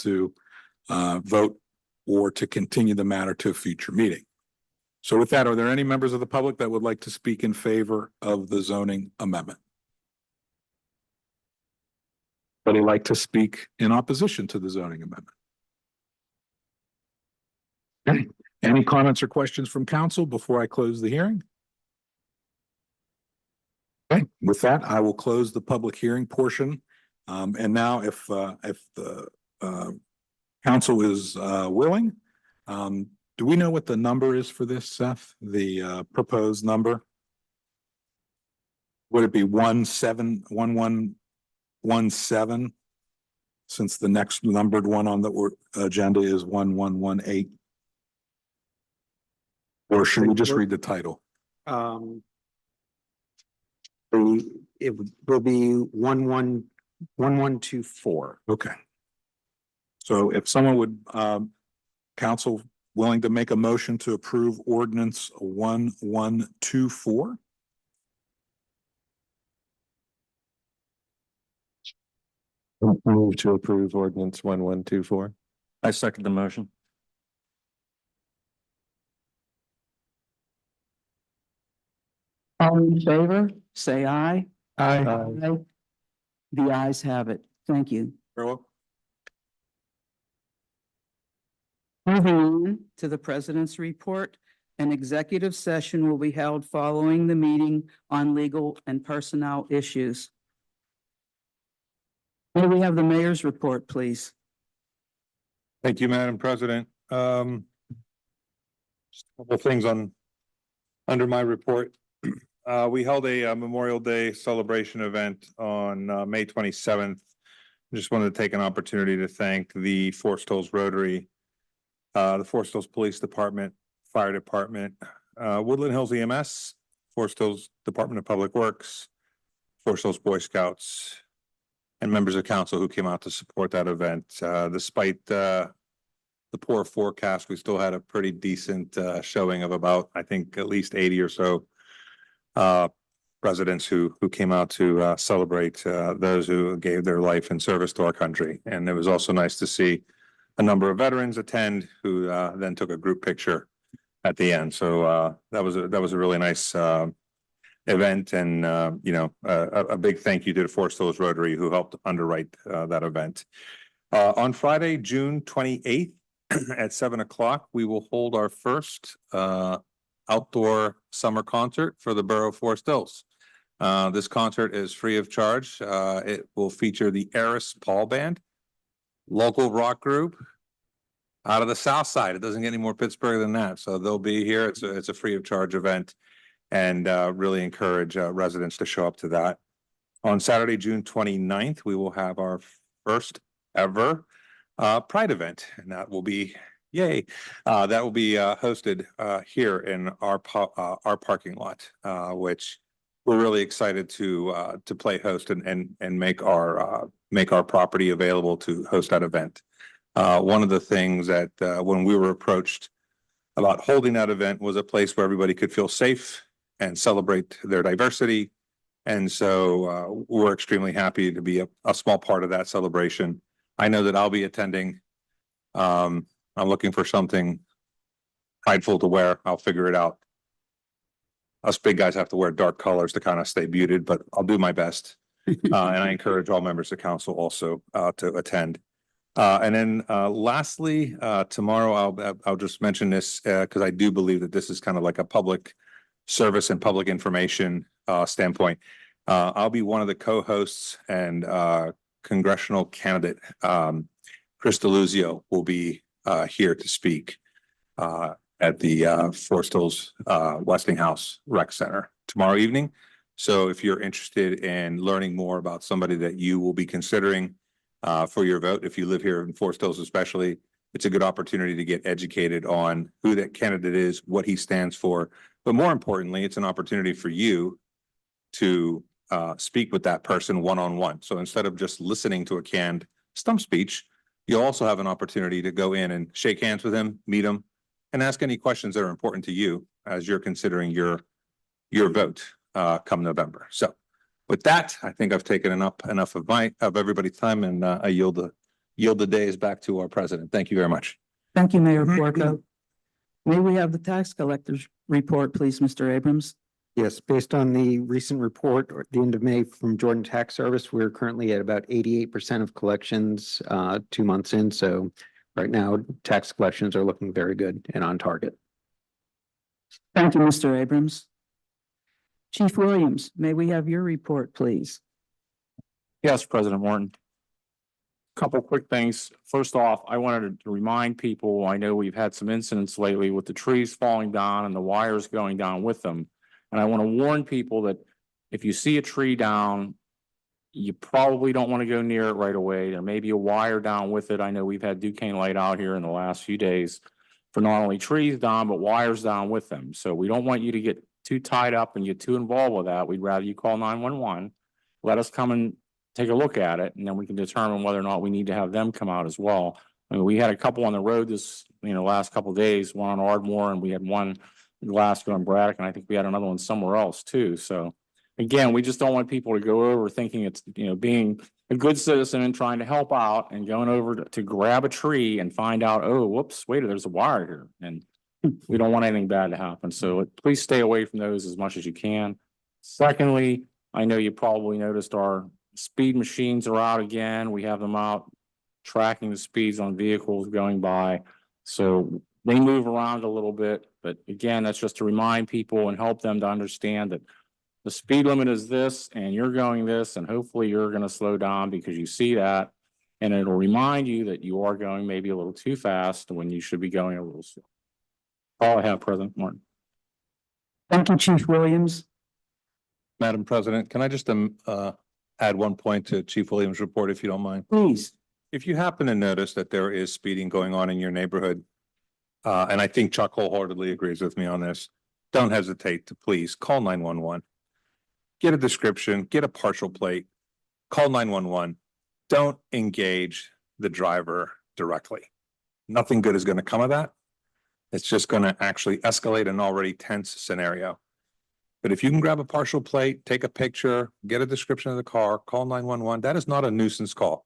to vote or to continue the matter to a future meeting. So with that, are there any members of the public that would like to speak in favor of the zoning amendment? Anybody like to speak in opposition to the zoning amendment? Okay. Any comments or questions from council before I close the hearing? Okay, with that, I will close the public hearing portion. And now if the council is willing, do we know what the number is for this, Seth? The proposed number? Would it be 171117? Since the next numbered one on the agenda is 1118? Or should we just read the title? It will be 1124. Okay. So if someone would, council willing to make a motion to approve ordinance 1124? Move to approve ordinance 1124. I second the motion. All in favor, say aye. Aye. Aye. The ayes have it. Thank you. Very well. Moving on to the president's report, an executive session will be held following the meeting on legal and personnel issues. May we have the mayor's report, please? Thank you, Madam President. Just a couple of things under my report. We held a Memorial Day celebration event on May 27th. Just wanted to take an opportunity to thank the Forest Hills Rotary, the Forest Hills Police Department, Fire Department, Woodland Hills EMS, Forest Hills Department of Public Works, Forest Hills Boy Scouts, and members of council who came out to support that event. Despite the poor forecast, we still had a pretty decent showing of about, I think, at least 80 or so residents who came out to celebrate those who gave their life in service to our country. And it was also nice to see a number of veterans attend who then took a group picture at the end. So that was a really nice event, and a big thank you to the Forest Hills Rotary who helped underwrite that event. On Friday, June 28th at 7 o'clock, we will hold our first outdoor summer concert for the Borough of Forest Hills. This concert is free of charge. It will feature the Eris Paul Band, local rock group out of the South Side. It doesn't get any more Pittsburgh than that. So they'll be here. It's a free of charge event, and really encourage residents to show up to that. On Saturday, June 29th, we will have our first ever Pride event, and that will be that will be hosted here in our parking lot, which we're really excited to play host and make our property available to host that event. One of the things that when we were approached about holding that event was a place where everybody could feel safe and celebrate their diversity. And so we're extremely happy to be a small part of that celebration. I know that I'll be attending. I'm looking for something prideful to wear. I'll figure it out. Us big guys have to wear dark colors to kind of stay muted, but I'll do my best. And I encourage all members of council also to attend. And then lastly, tomorrow I'll just mention this because I do believe that this is kind of like a public service and public information standpoint. I'll be one of the co-hosts, and congressional candidate Chris Deluzio will be here to speak at the Forest Hills Westinghouse Rec Center tomorrow evening. So if you're interested in learning more about somebody that you will be considering for your vote, if you live here in Forest Hills especially, it's a good opportunity to get educated on who that candidate is, what he stands for. But more importantly, it's an opportunity for you to speak with that person one-on-one. So instead of just listening to a canned stump speech, you'll also have an opportunity to go in and shake hands with him, meet him, and ask any questions that are important to you as you're considering your vote come November. So with that, I think I've taken enough of everybody's time, and I yield yield the days back to our president. Thank you very much. Thank you, Mayor Porco. May we have the tax collector's report, please, Mr. Abrams? Yes, based on the recent report at the end of May from Jordan Tax Service, we're currently at about 88% of collections 2 months in. So right now, tax collections are looking very good and on target. Thank you, Mr. Abrams. Chief Williams, may we have your report, please? Yes, President Morton. Couple quick things. First off, I wanted to remind people, I know we've had some incidents lately with the trees falling down and the wires going down with them. And I want to warn people that if you see a tree down, you probably don't want to go near it right away. There may be a wire down with it. I know we've had Duquesne Light out here in the last few days for not only trees down, but wires down with them. So we don't want you to get too tied up and get too involved with that. We'd rather you call 911. Let us come and take a look at it, and then we can determine whether or not we need to have them come out as well. I mean, we had a couple on the road this, last couple of days, one on Ardmore, and we had one in Glasgow and Braddock, and I think we had another one somewhere else too. So again, we just don't want people to go over thinking it's, being a good citizen and trying to help out and going over to grab a tree and find out, oh, whoops, wait, there's a wire here. And we don't want anything bad to happen. So please stay away from those as much as you can. Secondly, I know you probably noticed our speed machines are out again. We have them out tracking the speeds on vehicles going by. So they move around a little bit, but again, that's just to remind people and help them to understand that the speed limit is this and you're going this, and hopefully you're going to slow down because you see that, and it'll remind you that you are going maybe a little too fast when you should be going a little slow. All I have, President Martin. Thank you, Chief Williams. Madam President, can I just add one point to Chief Williams' report, if you don't mind? Please. If you happen to notice that there is speeding going on in your neighborhood, and I think Chuck wholeheartedly agrees with me on this, don't hesitate to please call 911. Get a description, get a partial plate, call 911. Don't engage the driver directly. Nothing good is going to come of that. It's just going to actually escalate an already tense scenario. But if you can grab a partial plate, take a picture, get a description of the car, call 911, that is not a nuisance call.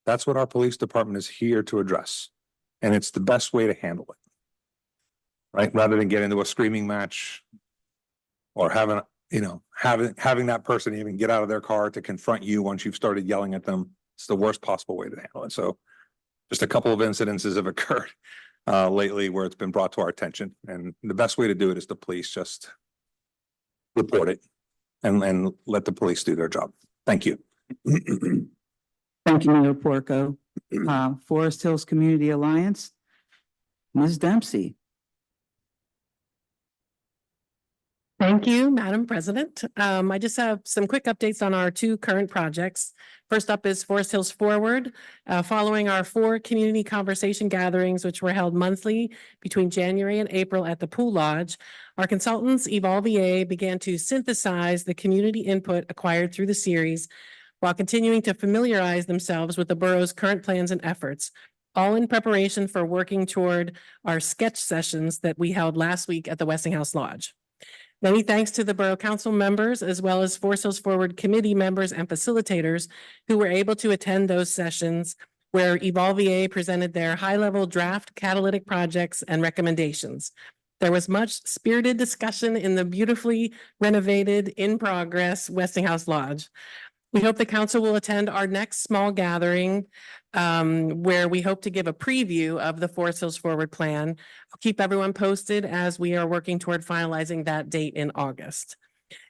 That's what our police department is here to address. And it's the best way to handle it. Right? Rather than get into a screaming match or having that person even get out of their car to confront you once you've started yelling at them. It's the worst possible way to handle it. So just a couple of incidences have occurred lately where it's been brought to our attention. And the best way to do it is to please just report it and let the police do their job. Thank you. Thank you, Mayor Porco. Forest Hills Community Alliance, Ms. Dempsey. Thank you, Madam President. I just have some quick updates on our 2 current projects. First up is Forest Hills Forward. Following our 4 community conversation gatherings, which were held monthly between January and April at the Pool Lodge, our consultants, Evolve EA, began to synthesize the community input acquired through the series while continuing to familiarize themselves with the borough's current plans and efforts, all in preparation for working toward our sketch sessions that we held last week at the Westinghouse Lodge. Many thanks to the Borough Council members, as well as Forest Hills Forward committee members and facilitators who were able to attend those sessions where Evolve EA presented their high-level draft catalytic projects and recommendations. There was much spirited discussion in the beautifully renovated, in-progress Westinghouse Lodge. We hope the council will attend our next small gathering where we hope to give a preview of the Forest Hills Forward plan. I'll keep everyone posted as we are working toward finalizing that date in August.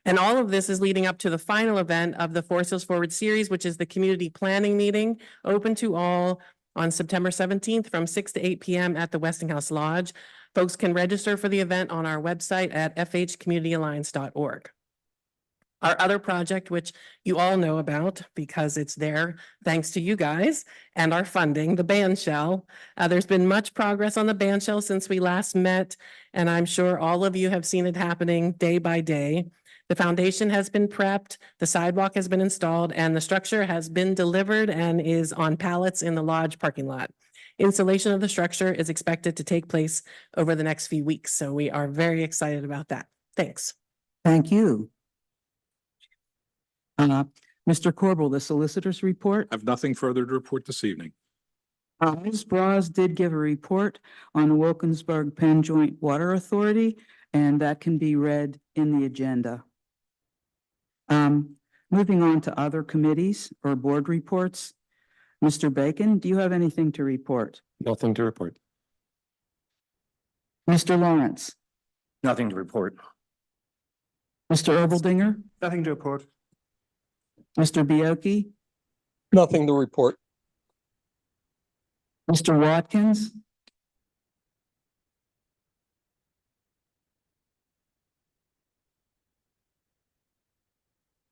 And all of this is leading up to the final event of the Forest Hills Forward series, which is the community planning meeting, open to all on September 17th from 6 to 8 p.m. at the Westinghouse Lodge. Folks can register for the event on our website at fhcommunityalliance.org. Our other project, which you all know about because it's there thanks to you guys and our funding, the band shell. There's been much progress on the band shell since we last met, and I'm sure all of you have seen it happening day by day. The foundation has been prepped, the sidewalk has been installed, and the structure has been delivered and is on pallets in the lodge parking lot. Installation of the structure is expected to take place over the next few weeks, so we are very excited about that. Thanks. Thank you. Mr. Corbel, the solicitor's report. I have nothing further to report this evening. Ms. Bras did give a report on the Wilkinsburg Penn Joint Water Authority, and that can be read in the agenda. Moving on to other committees or board reports. Mr. Bacon, do you have anything to report? Nothing to report. Mr. Lawrence, Nothing to report. Mr. Erbaldinger, Nothing to report. Mr. Bioki, Nothing to report. Mr. Watkins,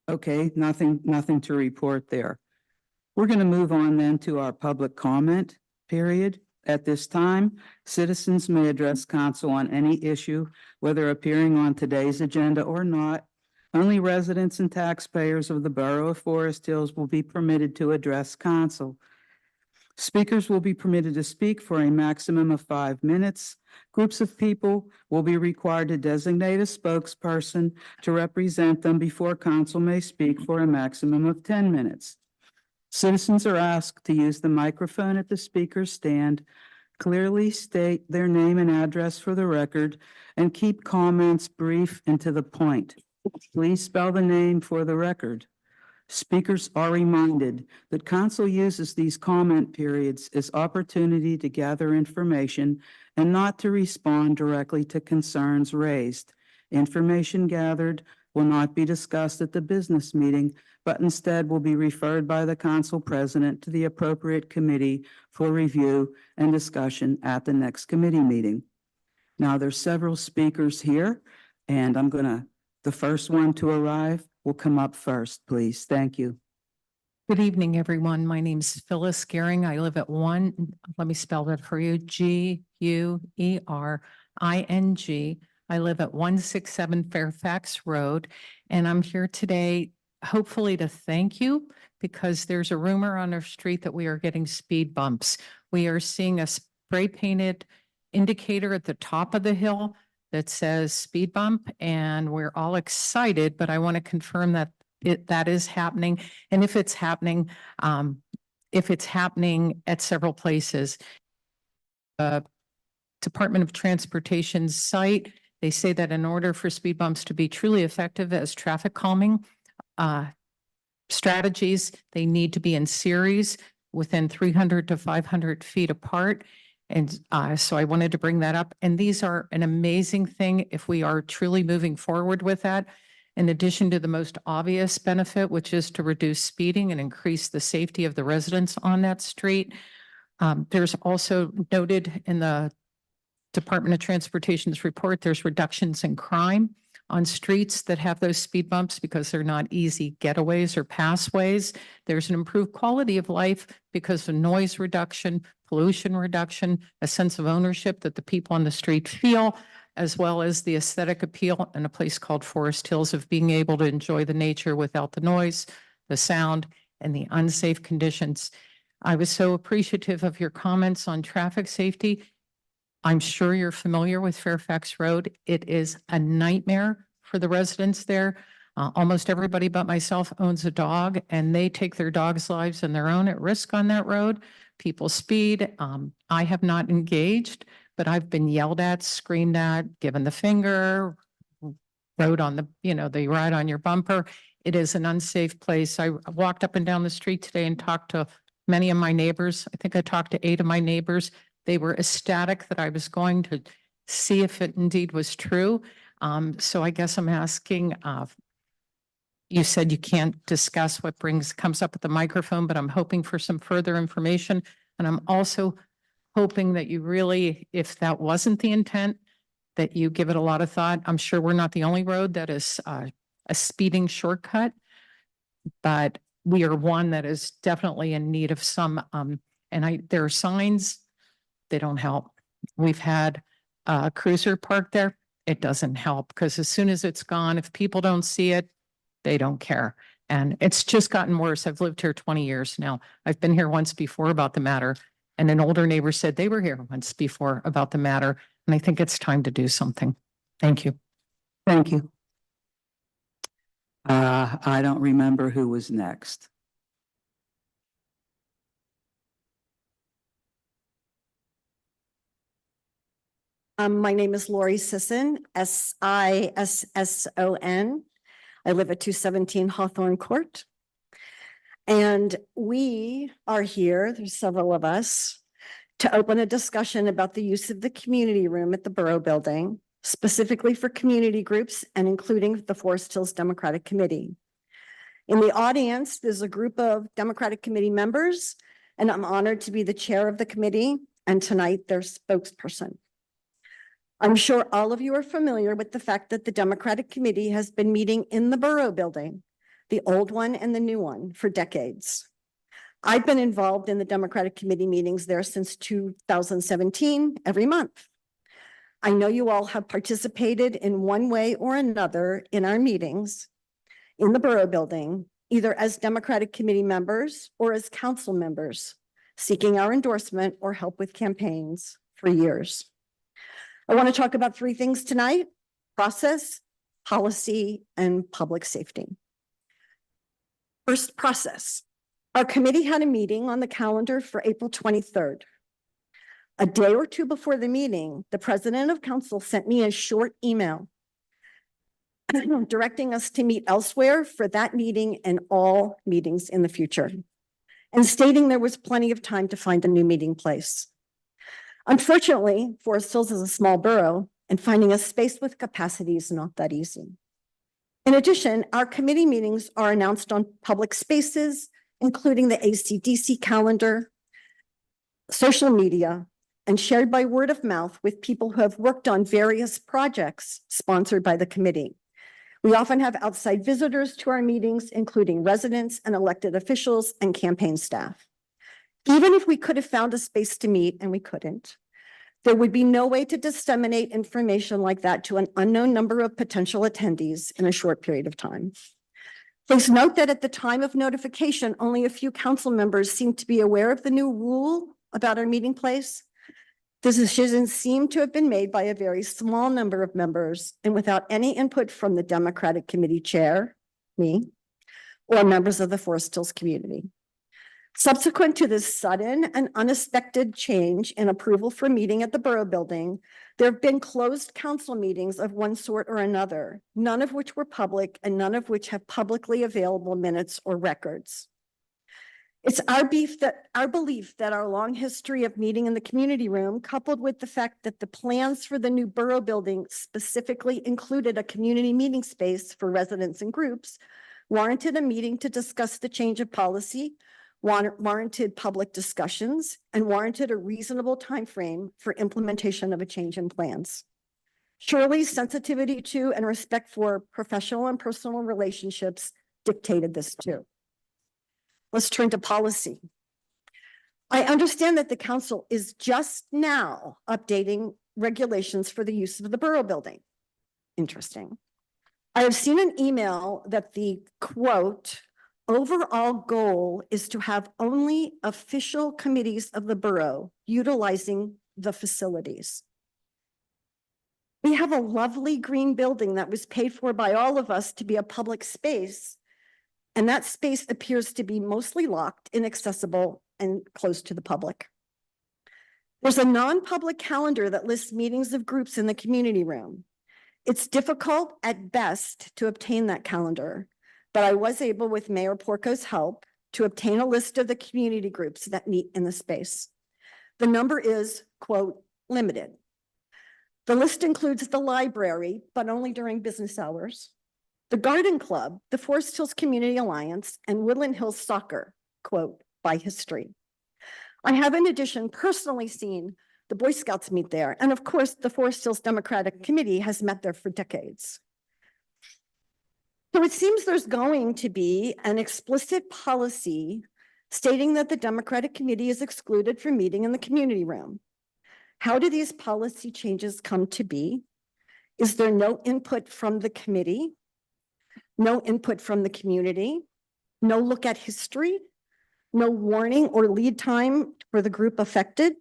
okay, nothing to report there. We're going to move on then to our public comment period. At this time, citizens may address council on any issue, whether appearing on today's agenda or not. Only residents and taxpayers of the Borough of Forest Hills will be permitted to address council. Speakers will be permitted to speak for a maximum of 5 minutes. Groups of people will be required to designate a spokesperson to represent them before council may speak for a maximum of 10 minutes. Citizens are asked to use the microphone at the speaker's stand, clearly state their name and address for the record, and keep comments brief and to the point. Please spell the name for the record. Speakers are reminded that council uses these comment periods as opportunity to gather information and not to respond directly to concerns raised. Information gathered will not be discussed at the business meeting, but instead will be referred by the council president to the appropriate committee for review and discussion at the next committee meeting. Now, there's several speakers here, and the first one to arrive will come up first, please. Thank you. Good evening, everyone. My name's Phyllis Gehring. I live at let me spell that for you, Guering. I live at 167 Fairfax Road, and I'm here today hopefully to thank you because there's a rumor on our street that we are getting speed bumps. We are seeing a spray painted indicator at the top of the hill that says speed bump, and we're all excited, but I want to confirm that that is happening. And if it's happening at several places, Department of Transportation's site, they say that in order for speed bumps to be truly effective as traffic calming strategies, they need to be in series within 300 to 500 feet apart. And so I wanted to bring that up. And these are an amazing thing if we are truly moving forward with that. In addition to the most obvious benefit, which is to reduce speeding and increase the safety of the residents on that street. There's also noted in the Department of Transportation's report, there's reductions in crime on streets that have those speed bumps because they're not easy getaways or passways. There's an improved quality of life because of noise reduction, pollution reduction, a sense of ownership that the people on the street feel, as well as the aesthetic appeal in a place called Forest Hills of being able to enjoy the nature without the noise, the sound, and the unsafe conditions. I was so appreciative of your comments on traffic safety. I'm sure you're familiar with Fairfax Road. It is a nightmare for the residents there. Almost everybody but myself owns a dog, and they take their dogs' lives and their own at risk on that road. People speed. I have not engaged, but I've been yelled at, screamed at, given the finger, rode on they ride on your bumper. It is an unsafe place. I walked up and down the street today and talked to many of my neighbors. I think I talked to 8 of my neighbors. They were ecstatic that I was going to see if it indeed was true. So I guess I'm asking, you said you can't discuss what comes up at the microphone, but I'm hoping for some further information. And I'm also hoping that you really, if that wasn't the intent, that you give it a lot of thought. I'm sure we're not the only road that is a speeding shortcut, but we are one that is definitely in need of some, there are signs. They don't help. We've had a cruiser parked there. It doesn't help because as soon as it's gone, if people don't see it, they don't care. And it's just gotten worse. I've lived here 20 years now. I've been here once before about the matter. And an older neighbor said they were here once before about the matter. And I think it's time to do something. Thank you. Thank you. I don't remember who was next. My name is Lori Sisson, Sisson. I live at 217 Hawthorne Court. And we are here, there's several of us, to open a discussion about the use of the community room at the Borough Building, specifically for community groups and including the Forest Hills Democratic Committee. In the audience, there's a group of Democratic Committee members, and I'm honored to be the chair of the committee, and tonight their spokesperson. I'm sure all of you are familiar with the fact that the Democratic Committee has been meeting in the Borough Building, the old one and the new one, for decades. I've been involved in the Democratic Committee meetings there since 2017, every month. I know you all have participated in one way or another in our meetings in the Borough Building, either as Democratic Committee members or as council members, seeking our endorsement or help with campaigns for years. I want to talk about three things tonight: process, policy, and public safety. First, process. Our committee had a meeting on the calendar for April 23rd. A day or two before the meeting, the president of council sent me a short email directing us to meet elsewhere for that meeting and all meetings in the future, and stating there was plenty of time to find a new meeting place. Unfortunately, Forest Hills is a small borough, and finding a space with capacity is not that easy. In addition, our committee meetings are announced on public spaces, including the AC/DC calendar, social media, and shared by word of mouth with people who have worked on various projects sponsored by the committee. We often have outside visitors to our meetings, including residents and elected officials and campaign staff. Even if we could have found a space to meet, and we couldn't, there would be no way to disseminate information like that to an unknown number of potential attendees in a short period of time. Please note that at the time of notification, only a few council members seemed to be aware of the new rule about our meeting place. This decision seemed to have been made by a very small number of members and without any input from the Democratic Committee chair, me, or members of the Forest Hills community. Subsequent to this sudden and unexpected change in approval for meeting at the Borough Building, there have been closed council meetings of one sort or another, none of which were public and none of which have publicly available minutes or records. It's our belief that our long history of meeting in the community room, coupled with the fact that the plans for the new Borough Building specifically included a community meeting space for residents and groups, warranted a meeting to discuss the change of policy, warranted public discussions, and warranted a reasonable timeframe for implementation of a change in plans. Surely sensitivity to and respect for professional and personal relationships dictated this too. Let's turn to policy. I understand that the council is just now updating regulations for the use of the Borough Building. Interesting. I have seen an email that the quote, overall goal is to have only official committees of the borough utilizing the facilities. We have a lovely green building that was paid for by all of us to be a public space, and that space appears to be mostly locked, inaccessible, and closed to the public. There's a non-public calendar that lists meetings of groups in the community room. It's difficult at best to obtain that calendar, but I was able, with Mayor Porco's help, to obtain a list of the community groups that meet in the space. The number is, quote, limited. The list includes the library, but only during business hours, the Garden Club, the Forest Hills Community Alliance, and Woodland Hills Soccer, quote, by history. I have in addition personally seen the Boy Scouts meet there, and of course, the Forest Hills Democratic Committee has met there for decades. So it seems there's going to be an explicit policy stating that the Democratic Committee is excluded from meeting in the community room. How do these policy changes come to be? Is there no input from the committee? No input from the community? No look at history? No warning or lead time for the group affected?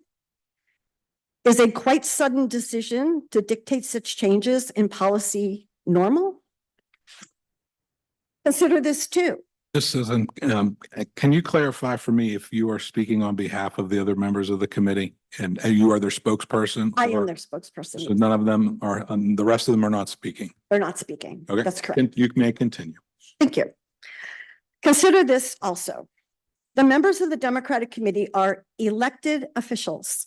Is a quite sudden decision to dictate such changes in policy normal? Consider this too. This isn't, can you clarify for me if you are speaking on behalf of the other members of the committee and you are their spokesperson? I am or- their So spokesperson. none of them are, the rest of them are not speaking. They're not speaking. Okay. That's correct. You may continue. Thank you. Consider this also. The members of the Democratic Committee are elected officials,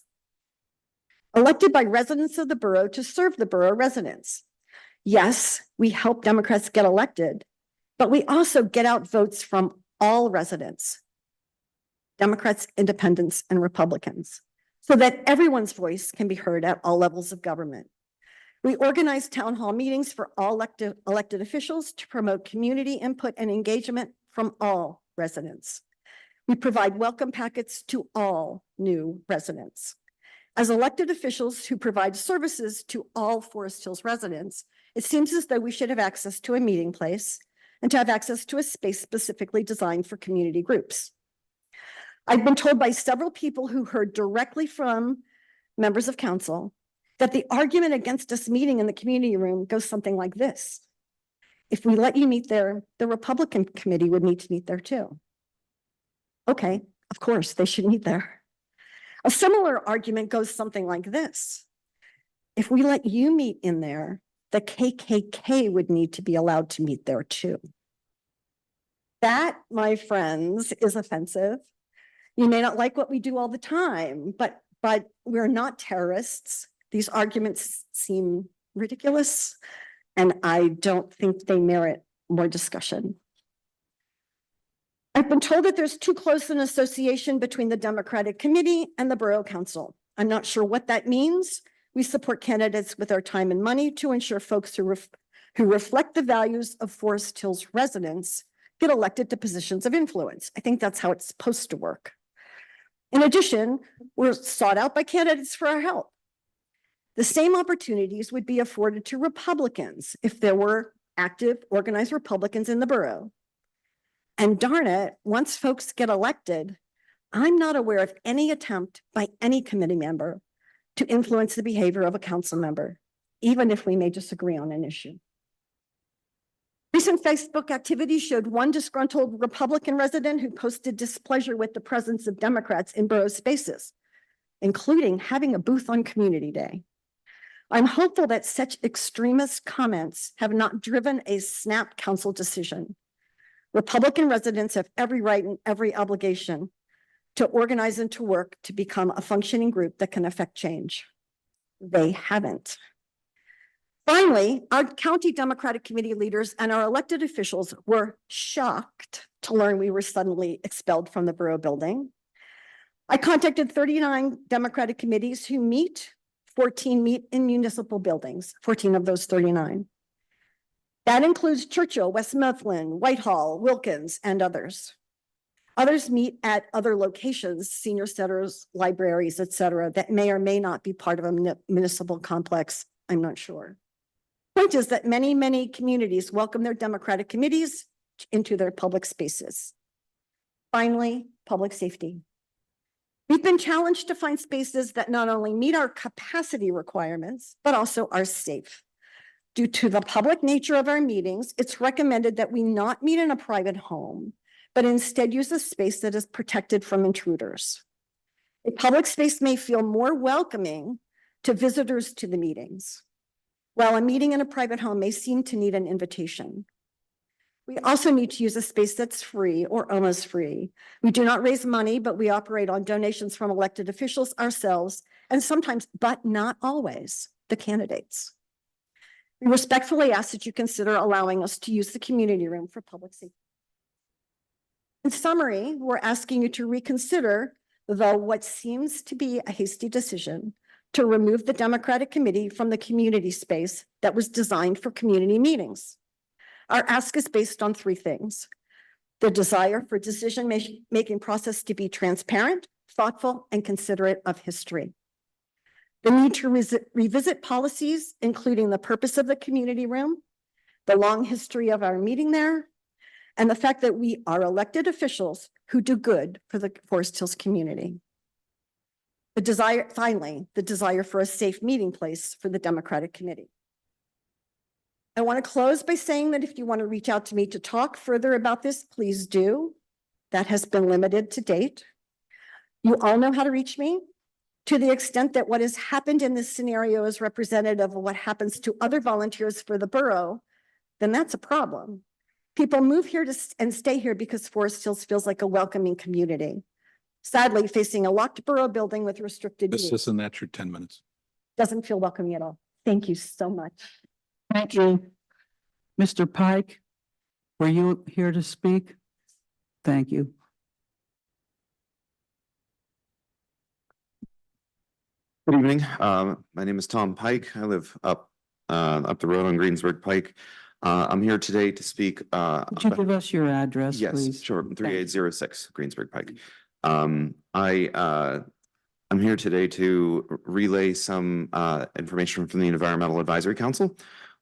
elected by residents of the borough to serve the borough residents. Yes, we help Democrats get elected, but we also get out votes from all residents, Democrats, independents, and Republicans, so that everyone's voice can be heard at all levels of government. We organize town hall meetings for all elected officials to promote community input and engagement from all residents. We provide welcome packets to all new residents. As elected officials who provide services to all Forest Hills residents, it seems as though we should have access to a meeting place and to have access to a space specifically designed for community groups. I've been told by several people who heard directly from members of council that the argument against us meeting in the community room goes something like this. If we let you meet there, the Republican committee would need to meet there too. Okay, of course, they should meet there. A similar argument goes something like this. If we let you meet in there, the KKK would need to be allowed to meet there too. That, my friends, is offensive. You may not like what we do all the time, but we're not terrorists. These arguments seem ridiculous, and I don't think they merit more discussion. I've been told that there's too close an association between the Democratic Committee and the Borough Council. I'm not sure what that means. We support candidates with our time and money to ensure folks who reflect the values of Forest Hills residents get elected to positions of influence. I think that's how it's supposed to work. In addition, we're sought out by candidates for our help. The same opportunities would be afforded to Republicans if there were active, organized Republicans in the borough. And darn it, once folks get elected, I'm not aware of any attempt by any committee member to influence the behavior of a council member, even if we may disagree on an issue. Recent Facebook activity showed one disgruntled Republican resident who posted displeasure with the presence of Democrats in borough spaces, including having a booth on Community Day. I'm hopeful that such extremist comments have not driven a snap council decision. Republican residents have every right and every obligation to organize and to work to become a functioning group that can affect change. They haven't. Finally, our county Democratic Committee leaders and our elected officials were shocked to learn we were suddenly expelled from the borough building. I contacted 39 Democratic committees who meet, 14 meet in municipal buildings, 14 of those 39. That includes Churchill, West Mifflin, Whitehall, Wilkins, and others. Others meet at other locations, senior centers, libraries, et cetera, that may or may not be part of a municipal complex. I'm not sure. Point is that many, many communities welcome their Democratic committees into their public spaces. Finally, public safety. We've been challenged to find spaces that not only meet our capacity requirements, but also are safe. Due to the public nature of our meetings, it's recommended that we not meet in a private home, but instead use a space that is protected from intruders. A public space may feel more welcoming to visitors to the meetings, while a meeting in a private home may seem to need an invitation. We also need to use a space that's free or almost free. We do not raise money, but we operate on donations from elected officials ourselves, and sometimes, but not always, the candidates. We respectfully ask that you consider allowing us to use the community room for public safety. In summary, we're asking you to reconsider what seems to be a hasty decision to remove the Democratic Committee from the community space that was designed for community meetings. Our ask is based on three things: the desire for decision-making process to be transparent, thoughtful, and considerate of history. The need to revisit policies, including the purpose of the community room, the long history of our meeting there, and the fact that we are elected officials who do good for the Forest Hills community. Finally, the desire for a safe meeting place for the Democratic Committee. I want to close by saying that if you want to reach out to me to talk further about this, please do. That has been limited to date. You all know how to reach me. To the extent that what has happened in this scenario is representative of what happens to other volunteers for the borough, then that's a problem. People move here and stay here because Forest Hills feels like a welcoming community. Sadly, facing a locked borough building with restricted use Isn't that your 10 minutes? doesn't feel welcoming at all. Thank you so much. Thank you. Mr. Pike, were you here to speak? Thank you. Good evening. My name is Tom Pike. I live up the road on Greensburg Pike. I'm here today to speak. Could you give us your address, Yes, please? sure. 3806 Greensburg Pike. I'm here today to relay some information from the Environmental Advisory Council.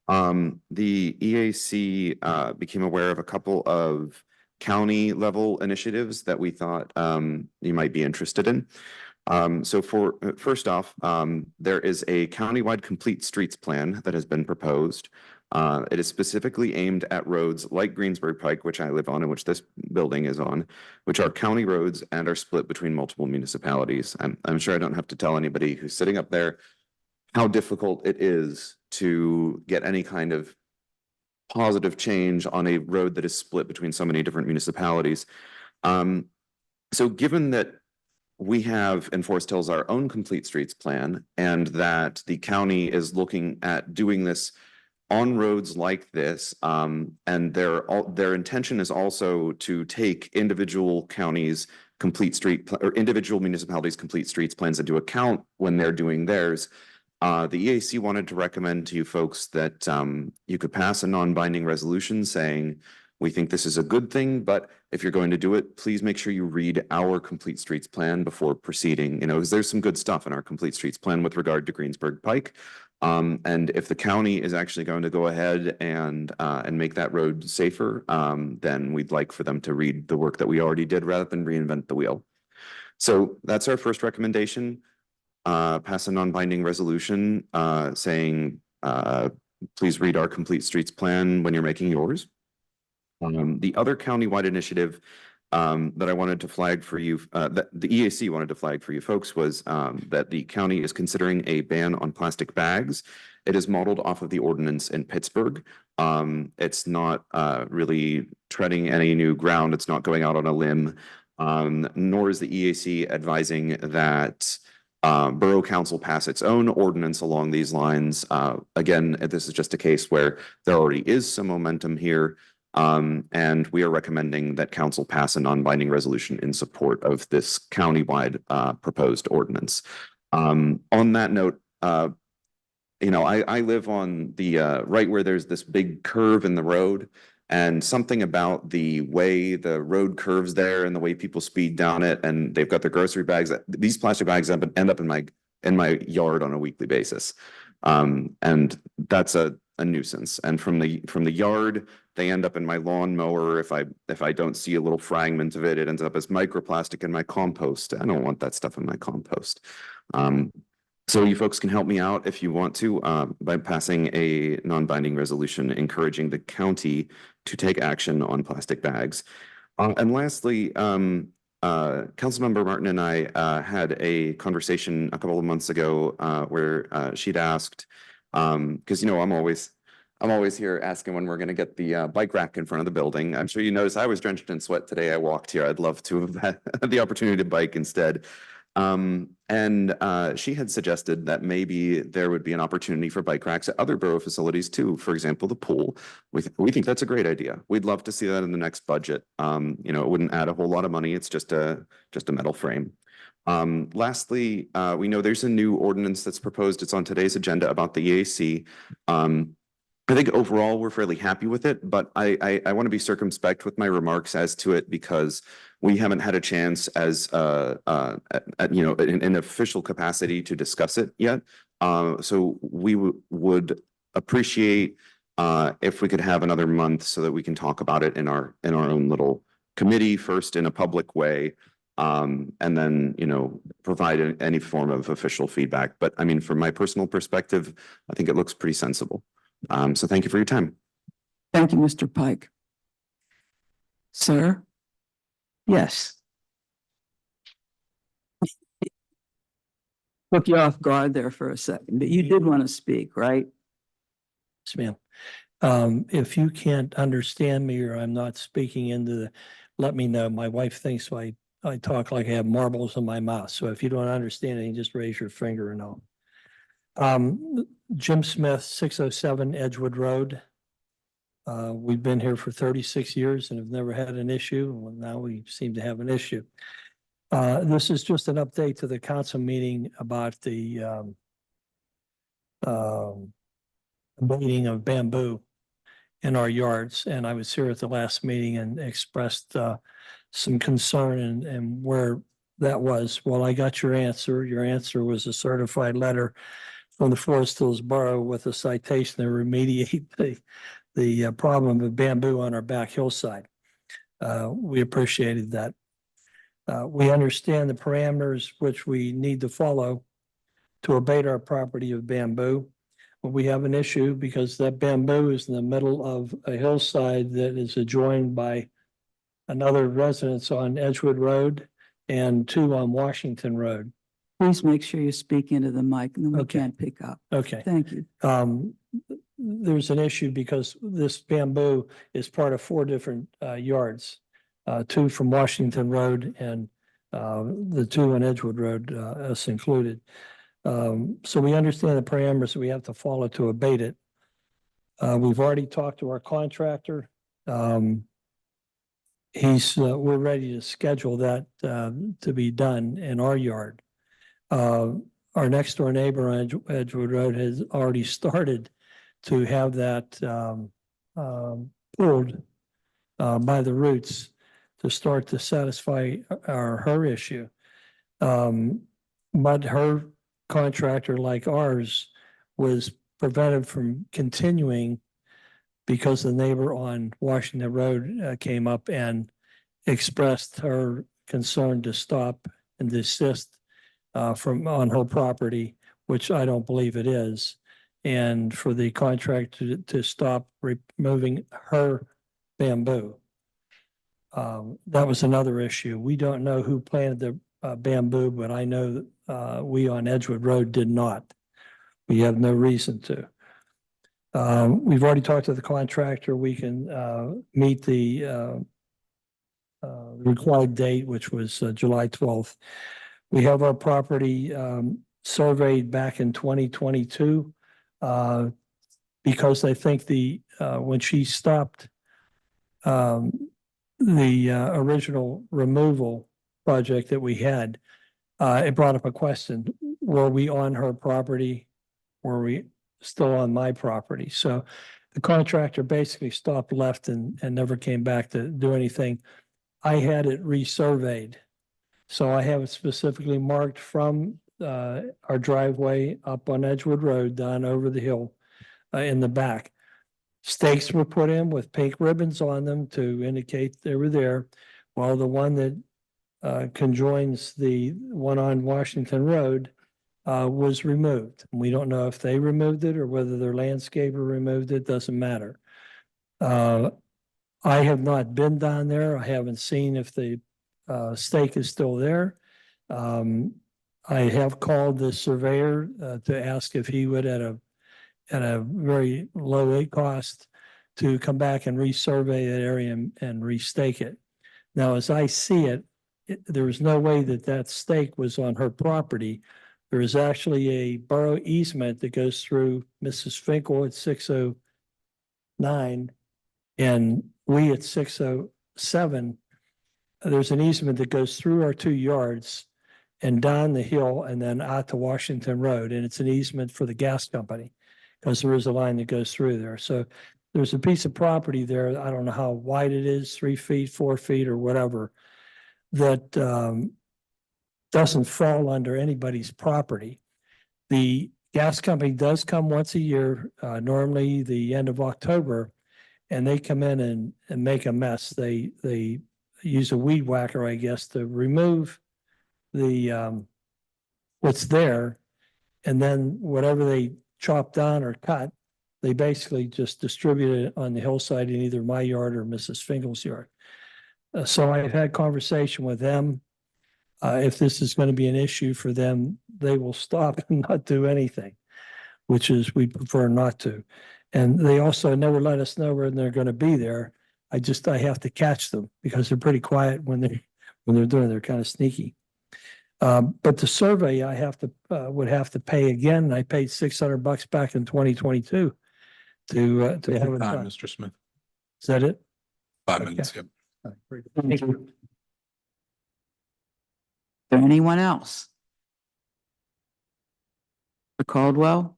The EAC became aware of a couple of county level initiatives that we thought you might be interested in. So first off, there is a countywide complete streets plan that has been proposed. It is specifically aimed at roads like Greensburg Pike, which I live on and which this building is on, which are county roads and are split between multiple municipalities. I'm sure I don't have to tell anybody who's sitting up there how difficult it is to get any kind of positive change on a road that is split between so many different municipalities. So given that we have in Forest Hills our own complete streets plan, and that the county is looking at doing this on roads like this, and their intention is also to take individual counties' complete street or individual municipalities' complete streets plans into account when they're doing theirs. The EAC wanted to recommend to you folks that you could pass a non-binding resolution saying, we think this is a good thing, but if you're going to do it, please make sure you read our complete streets plan before proceeding, because there's some good stuff in our complete streets plan with regard to Greensburg Pike. And if the county is actually going to go ahead and make that road safer, then we'd like for them to read the work that we already did rather than reinvent the wheel. So that's our first recommendation. Pass a non-binding resolution saying, please read our complete streets plan when you're making yours. The other countywide initiative that I wanted to flag for you, that the EAC wanted to flag for you folks was that the county is considering a ban on plastic bags. It is modeled off of the ordinance in Pittsburgh. It's not really treading any new ground. It's not going out on a limb, nor is the EAC advising that Borough Council pass its own ordinance along these lines. Again, this is just a case where there already is some momentum here. And we are recommending that council pass a non-binding resolution in support of this countywide proposed ordinance. On that note, I live on the right where there's this big curve in the road, and something about the way the road curves there and the way people speed down it, and they've got their grocery bags. These plastic bags end up in my yard on a weekly basis, and that's a nuisance. And from the yard, they end up in my lawnmower. If I don't see a little fragment of it, it ends up as microplastic in my compost. I don't want that stuff in my compost. So you folks can help me out if you want to by passing a non-binding resolution encouraging the county to take action on plastic bags. And lastly, Councilmember Martin and I had a conversation a couple of months ago where she'd asked, because I'm always here asking when we're going to get the bike rack in front of the building. I'm sure you noticed I was drenched in sweat today. I walked here. I'd love to have had the opportunity to bike instead. And she had suggested that maybe there would be an opportunity for bike racks at other borough facilities too. For example, the pool. We think that's a great idea. We'd love to see that in the next budget. It wouldn't add a whole lot of money. It's just a metal frame. Lastly, we know there's a new ordinance that's proposed. It's on today's agenda about the EAC. I think overall we're fairly happy with it, but I want to be circumspect with my remarks as to it because we haven't had a chance as in official capacity to discuss it yet. So we would appreciate if we could have another month so that we can talk about it in our own little committee first in a public way. And then, provide any form of official feedback. But I mean, from my personal perspective, I think it looks pretty sensible. So thank you for your time. Thank you, Mr. Pike. Sir? Yes. Took you off guard there for a second, but you did want to speak, right? Yes, ma'am. If you can't understand me or I'm not speaking let me know. My wife thinks I talk like I have marbles in my mouth. So if you don't understand anything, just raise your finger and I'll. Jim Smith, 607 Edgewood Road. We've been here for 36 years and have never had an issue. Well, now we seem to have an issue. This is just an update to the council meeting about the abating of bamboo in our yards. And I was here at the last meeting and expressed some concern and where that was. Well, I got your answer. Your answer was a certified letter from the Forest Hills Borough with a citation to remediate the problem of bamboo on our back hillside. We appreciated that. We understand the parameters which we need to follow to abate our property of bamboo. But we have an issue because that bamboo is in the middle of a hillside that is adjoined by another residence on Edgewood Road and 2 on Washington Road. Please make sure you speak into the mic and then we Okay. can't pick up. Okay. Thank you. There's an issue because this bamboo is part of 4 different yards. 2 from Washington Road and the 2 on Edgewood Road, us included. So we understand the parameters that we have to follow to abate it. We've already talked to our contractor. We're ready to schedule that to be done in our yard. Our next door neighbor on Edgewood Road has already started to have that pulled by the roots to start to satisfy her issue. But her contractor, like ours, was prevented from continuing because the neighbor on Washington Road came up and expressed her concern to stop and desist from on her property, which I don't believe it is, and for the contractor to stop removing her bamboo. That was another issue. We don't know who planted the bamboo, but I know that we on Edgewood Road did not. We have no reason to. We've already talked to the contractor. We can meet the required date, which was July 12th. We have our property surveyed back in 2022 because I think when she stopped the original removal project that we had, it brought up a question. Were we on her property? Were we still on my property? So the contractor basically stopped, left and never came back to do anything. I had it resurveyed. So I have it specifically marked from our driveway up on Edgewood Road down over the hill in the back. Stakes were put in with pink ribbons on them to indicate they were there, while the one that conjoins the one on Washington Road was removed. We don't know if they removed it or whether their landscaper removed it, doesn't matter. I have not been down there. I haven't seen if the stake is still there. I have called the surveyor to ask if he would at a very low cost to come back and resurvey that area and restake it. Now, as I see it, there was no way that stake was on her property. There is actually a borough easement that goes through Mrs. Finkel at 609 and we at 607. There's an easement that goes through our 2 yards and down the hill and then out to Washington Road. And it's an easement for the gas company because there is a line that goes through there. So there's a piece of property there. I don't know how wide it is, 3 feet, 4 feet or whatever, that doesn't fall under anybody's property. The gas company does come once a year, normally the end of October, and they come in and make a mess. They use a weed whacker, I guess, to remove the what's there, and then whatever they chop down or cut, they basically just distribute it on the hillside in either my yard or Mrs. Fingal's yard. So I've had conversation with them. If this is going to be an issue for them, they will stop and not do anything, which is we prefer not to. And they also never let us know when they're going to be there. I have to catch them because they're pretty quiet when they're doing, they're kind of sneaky. But the survey I would have to pay again. And I paid $600 back in 2022 to have it Time, done. Mr. Smith. Is that it? 5 Okay. minutes, yep. Thank you. Is there anyone else? Mr. Caldwell?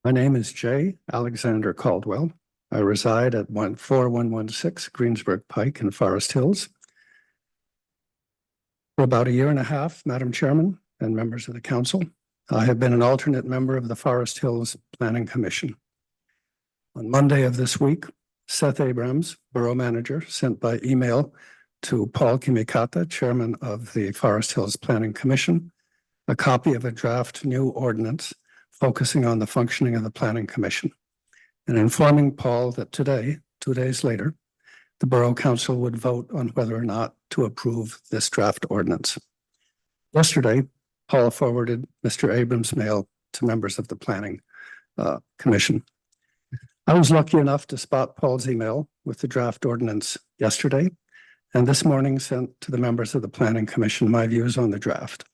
My name is Jay Alexander Caldwell. I reside at 4116 Greensburg Pike in Forest Hills. For about a year and a half, Madam Chairman and members of the council, I have been an alternate member of the Forest Hills Planning Commission. On Monday of this week, Seth Abrams, Borough Manager, sent by email to Paul Kimikata, Chairman of the Forest Hills Planning Commission, a copy of a draft new ordinance focusing on the functioning of the Planning Commission, and informing Paul that today, 2 days later, the Borough Council would vote on whether or not to approve this draft ordinance. Yesterday, Paul forwarded Mr. Abrams' mail to members of the Planning Commission. I was lucky enough to spot Paul's email with the draft ordinance yesterday, and this morning sent to the members of the Planning Commission my views on the draft.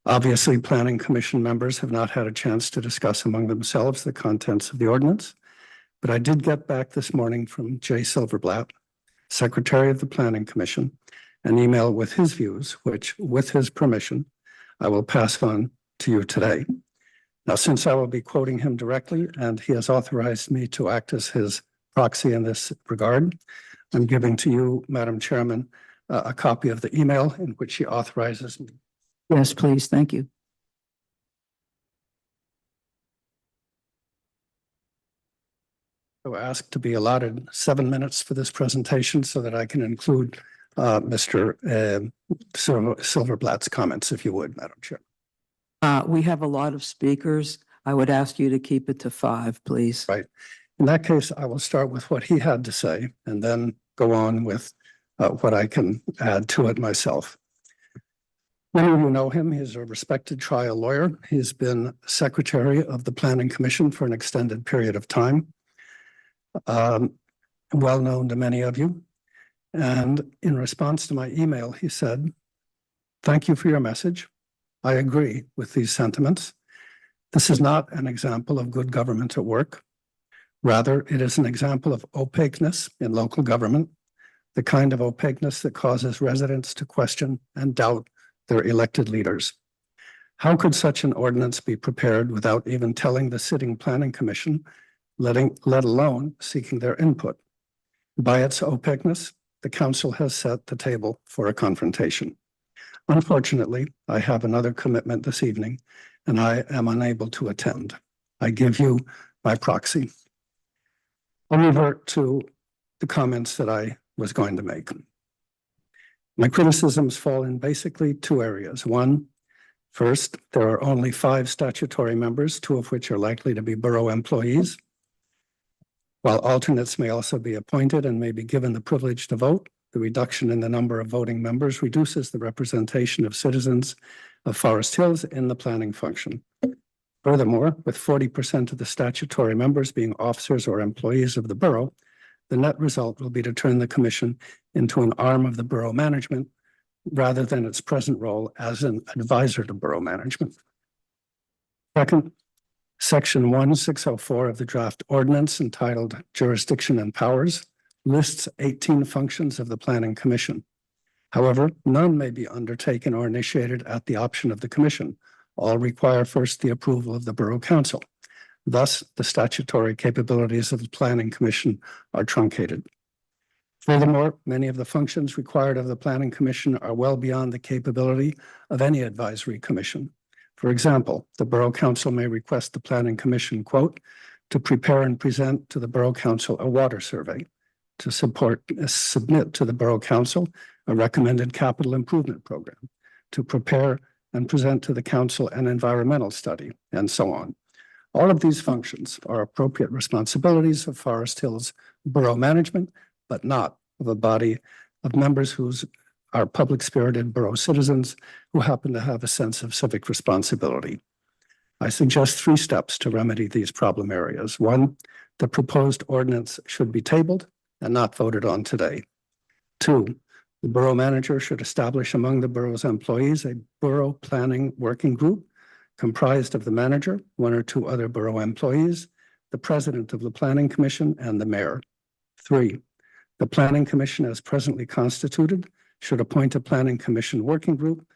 Obviously, Planning Commission members have not had a chance to discuss among themselves the contents of the ordinance, but I did get back this morning from Jay Silverblatt, Secretary of the Planning Commission, an email with his views, which, with his permission, I will pass on to you today. Now, since I will be quoting him directly, and he has authorized me to act as his proxy in this regard, I'm giving to you, Madam Chairman, a copy of the email in which he authorizes me. Yes, please. Thank you. So ask to be allotted 7 minutes for this presentation so that I can include Mr. Silverblatt's comments, if you would, Madam Chair. We have a lot of speakers. I would ask you to keep it to 5, please. Right. In that case, I will start with what he had to say and then go on with what I can add to it myself. Many of you know him. He's a respected trial lawyer. He's been Secretary of the Planning Commission for an extended period of time. Well known to many of you. And in response to my email, he said, "Thank you for your message. I agree with these sentiments. This is not an example of good government at work. Rather, it is an example of opaqueness in local government, the kind of opaqueness that causes residents to question and doubt their elected leaders. How could such an ordinance be prepared without even telling the sitting Planning Commission, let alone seeking their input? By its opaqueness, the council has set the table for a confrontation. Unfortunately, I have another commitment this evening, and I am unable to attend. I give you my proxy." I'll revert to the comments that I was going to make. My criticisms fall in basically 2 areas. One, first, there are only 5 statutory members, 2 of which are likely to be borough employees. While alternates may also be appointed and may be given the privilege to vote, the reduction in the number of voting members reduces the representation of citizens of Forest Hills in the planning function. Furthermore, with 40% of the statutory members being officers or employees of the borough, the net result will be to turn the commission into an arm of the borough management rather than its present role as an advisor to borough management. Second, Section 1604 of the draft ordinance entitled Jurisdiction and Powers lists 18 functions of the Planning Commission. However, none may be undertaken or initiated at the option of the commission. All require first the approval of the Borough Council. Thus, the statutory capabilities of the Planning Commission are truncated. Furthermore, many of the functions required of the Planning Commission are well beyond the capability of any advisory commission. For example, the Borough Council may request the Planning Commission, quote, to prepare and present to the Borough Council a water survey, to submit to the Borough Council a recommended capital improvement program, to prepare and present to the council an environmental study, and so on. All of these functions are appropriate responsibilities of Forest Hills Borough Management, but not of a body of members whose are public-spirited borough citizens who happen to have a sense of civic responsibility. I suggest 3 steps to remedy these problem areas. 1, the proposed ordinance should be tabled and not voted on today. 2, the borough manager should establish among the borough's employees a borough planning working group comprised of the manager, 1 or 2 other borough employees, the president of the planning commission, and the mayor. 3, the planning commission as presently constituted should appoint a planning commission working group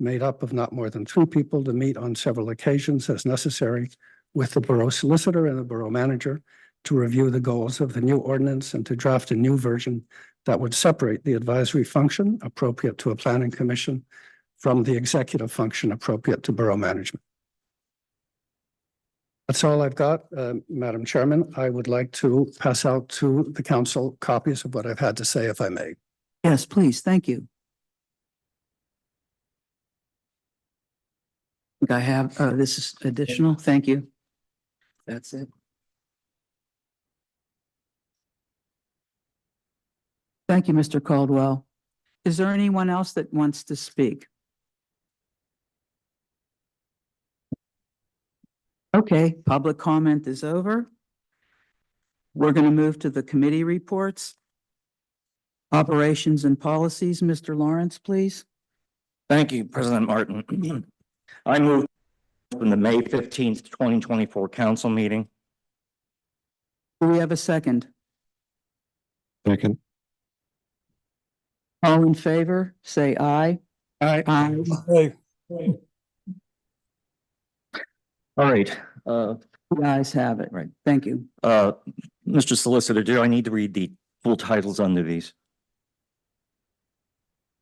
made up of not more than 3 people to meet on several occasions as necessary with the borough solicitor and the borough manager to review the goals of the new ordinance and to draft a new version that would separate the advisory function appropriate to a planning commission from the executive function appropriate to borough management. That's all I've got, Madam Chairman. I would like to pass out to the council copies of what I've had to say, if I may. Yes, please. Thank you. I have, this is additional. Thank you. That's it. Thank you, Mr. Caldwell. Is there anyone else that wants to speak? Okay, public comment is over. We're going to move to the committee reports. Operations and policies, Mr. Lawrence, please. Thank you, President Martin. I move from the May 15th, 2024 council meeting. Do we have a second? Second. All in favor, say aye. Aye. Aye. All right, The ayes have it. Right. Thank you. Mr. Solicitor, do I need to read the full titles under these?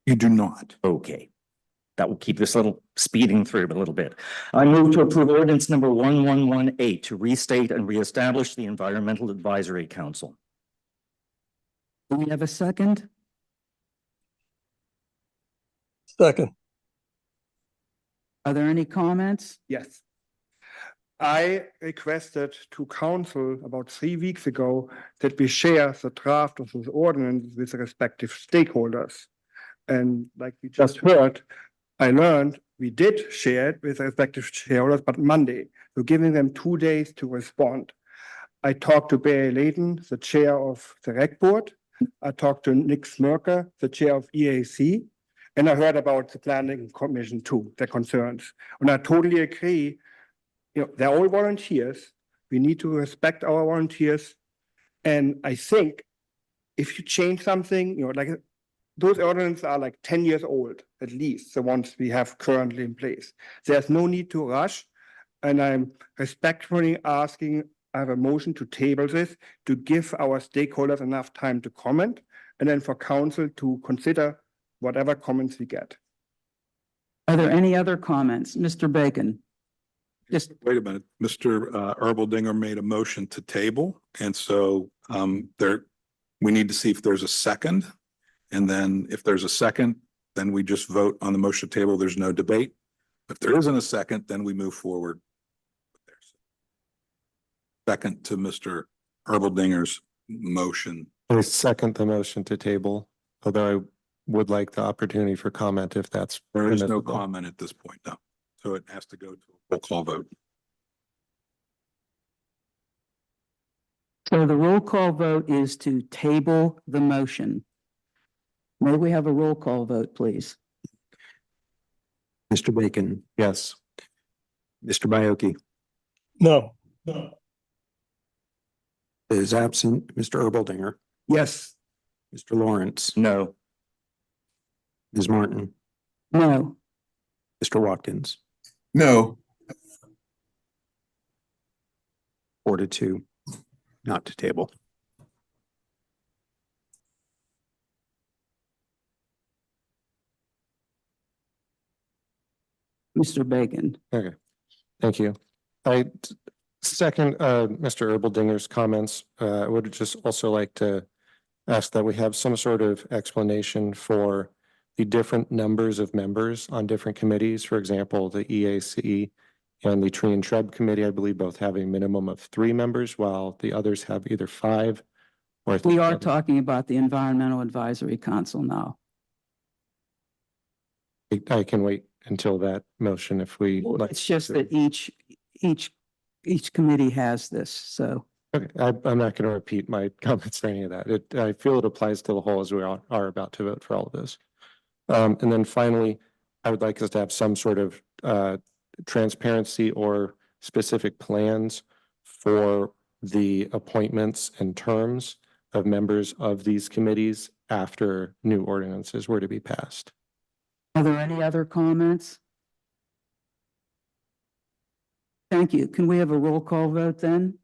You do not. Okay. That will keep this little speeding through a little bit. I move to approve ordinance number 1118 to restate and reestablish the Environmental Advisory Council. Do we have a second? Second. Are there any comments? Yes. I requested to council about 3 weeks ago that we share the draft of this ordinance with the respective stakeholders. And like we just heard, I learned we did share it with the respective shareholders, but Monday, so giving them 2 days to respond. I talked to Barry Layton, the chair of the Rec Board. I talked to Nick Smirker, the chair of EAC. And I heard about the planning commission too, their concerns. And I totally agree. You know, they're all volunteers. We need to respect our volunteers. And I think if you change something, you know, like those ordinances are like 10 years old, at least the ones we have currently in place. There's no need to rush. And I'm respectfully asking, I have a motion to table this to give our stakeholders enough time to comment, and then for council to consider whatever comments we get. Are there any other comments? Mr. Bacon? Just Wait a minute. Mr. Erbaldinger made a motion to table. And so we need to see if there's a second. And then if there's a second, then we just vote on the motion table. There's no debate. If there isn't a second, then we move forward. Second to Mr. Erbeldinger's motion. I second the motion to table, although I would like the opportunity for comment if that's. There is no permissible. comment at this point, no. So it has to go to a roll call vote. So the roll call vote is to table the motion. May we have a roll call vote, please? Mr. Bacon, Yes. Mr. Bioki No. is absent. Mr. Erbaldinger, Yes, Mr. Lawrence, No. Ms. Martin, No. Mr. Watkins, No. 4-2, not to table. Mr. Bacon? Okay, thank you. I second Mr. Erbeldinger's comments. I would just also like to ask that we have some sort of explanation for the different numbers of members on different committees. For example, the EAC and the Tree and Shrub Committee, I believe both have a minimum of 3 members, while the others have either 5 or I think We are others- talking about the Environmental Advisory Council now. I can wait until that motion if we like. It's just to. that each committee has this, so. Okay, I'm not going to repeat my comments or any of that. I feel it applies to the whole as we are about to vote for all of this. And then finally, I would like us to have some sort of transparency or specific plans for the appointments and terms of members of these committees after new ordinances were to be passed. Are there any other comments? Thank you. Can we have a roll call vote then?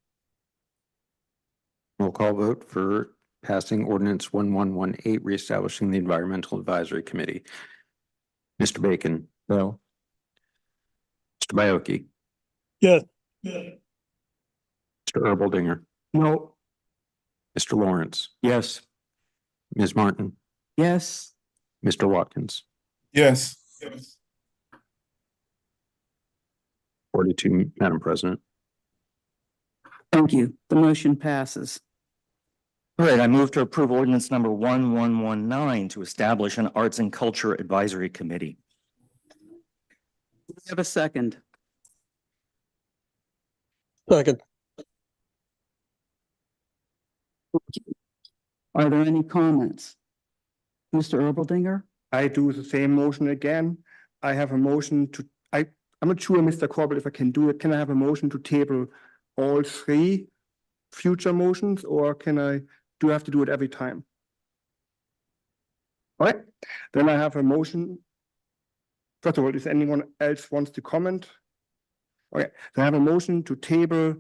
Roll call vote for passing ordinance 1118, reestablishing the Environmental Advisory Committee. Mr. Bacon. No. Mr. Bioki. Yes. Mr. Erbaldinger. No. Mr. Lawrence. Yes. Ms. Martin. Yes. Mr. Watkins. Yes. 42, Madam President. Thank you. The motion passes. All right, I move to approve ordinance number 1119 to establish an Arts and Culture Advisory Committee. We have a second. Second. Are there any comments? Mr. Erbaldinger? I do the same motion again. I have a motion to, I'm not sure, Mr. Corbett, if I can do it. Can I have a motion to table all 3 future motions, or do I have to do it every time? All right, then I have a motion. First of all, if anyone else wants to comment? Okay, so I have a motion to table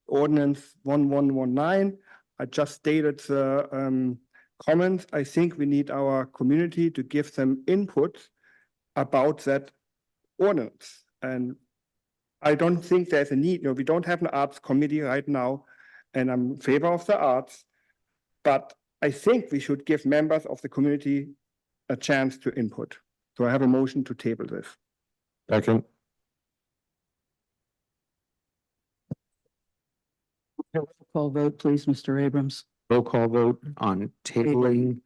ordinance 1119. I just stated the comments. I think we need our community to give them input about that ordinance. And I don't think there's a need, we don't have an arts committee right now, and I'm in favor of the arts. But I think we should give members of the community a chance to input. So I have a motion to table this. Second. Roll call vote, please, Mr. Abrams. Roll call vote on tabling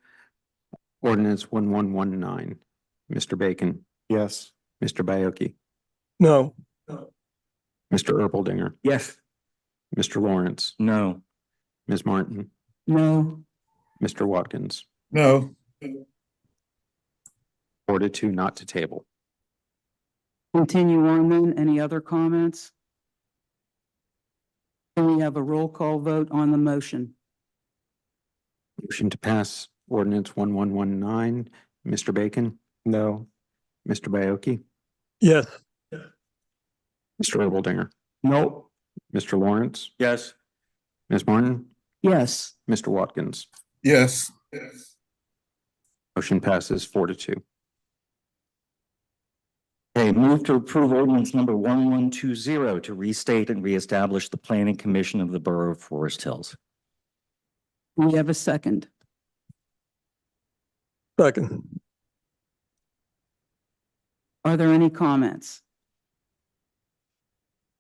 ordinance 1119. Mr. Bacon. Yes. Mr. Bioki. No. Mr. Erbaldinger. Yes. Mr. Lawrence. No. Ms. Martin. No. Mr. Watkins. No. 4-2 not to table. Continue on then. Any other comments? Can we have a roll call vote on the motion? Motion to pass ordinance 1119. Mr. Bacon. No. Mr. Bioki. Yes. Mr. Erbaldinger. No. Mr. Lawrence. Yes. Ms. Martin. Yes. Mr. Watkins. Yes. Motion passes 4-2. Okay, move to approve ordinance number 1120 to restate and reestablish the Planning Commission of the Borough of Forest Hills. We have a second. Second. Are there any comments?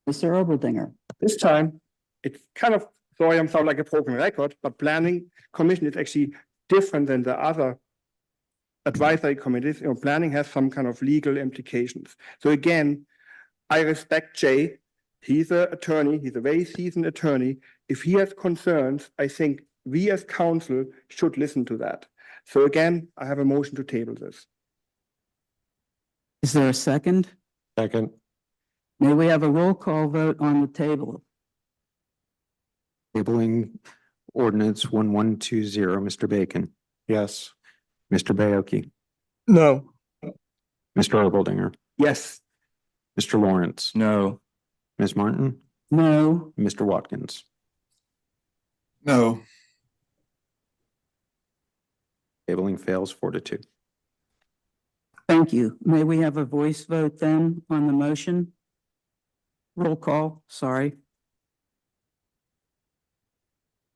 Mr. Erbaldinger? This time, it's kind of, sorry, I'm sound like a broken record, but planning commission is actually different than the other advisory committees. Planning has some kind of legal implications. So again, I respect Jay. He's an attorney. He's a very seasoned attorney. If he has concerns, I think we as council should listen to that. So again, I have a motion to table this. Is there a second? Second. May we have a roll call vote on the table? Tabling ordinance 1120. Mr. Bacon. Yes. Mr. Bioki. No. Mr. Erbaldinger. Yes. Mr. Lawrence. No. Ms. Martin. No. Mr. Watkins. No. Tabling fails 4-2. Thank you. May we have a voice vote then on the motion? Roll call, sorry.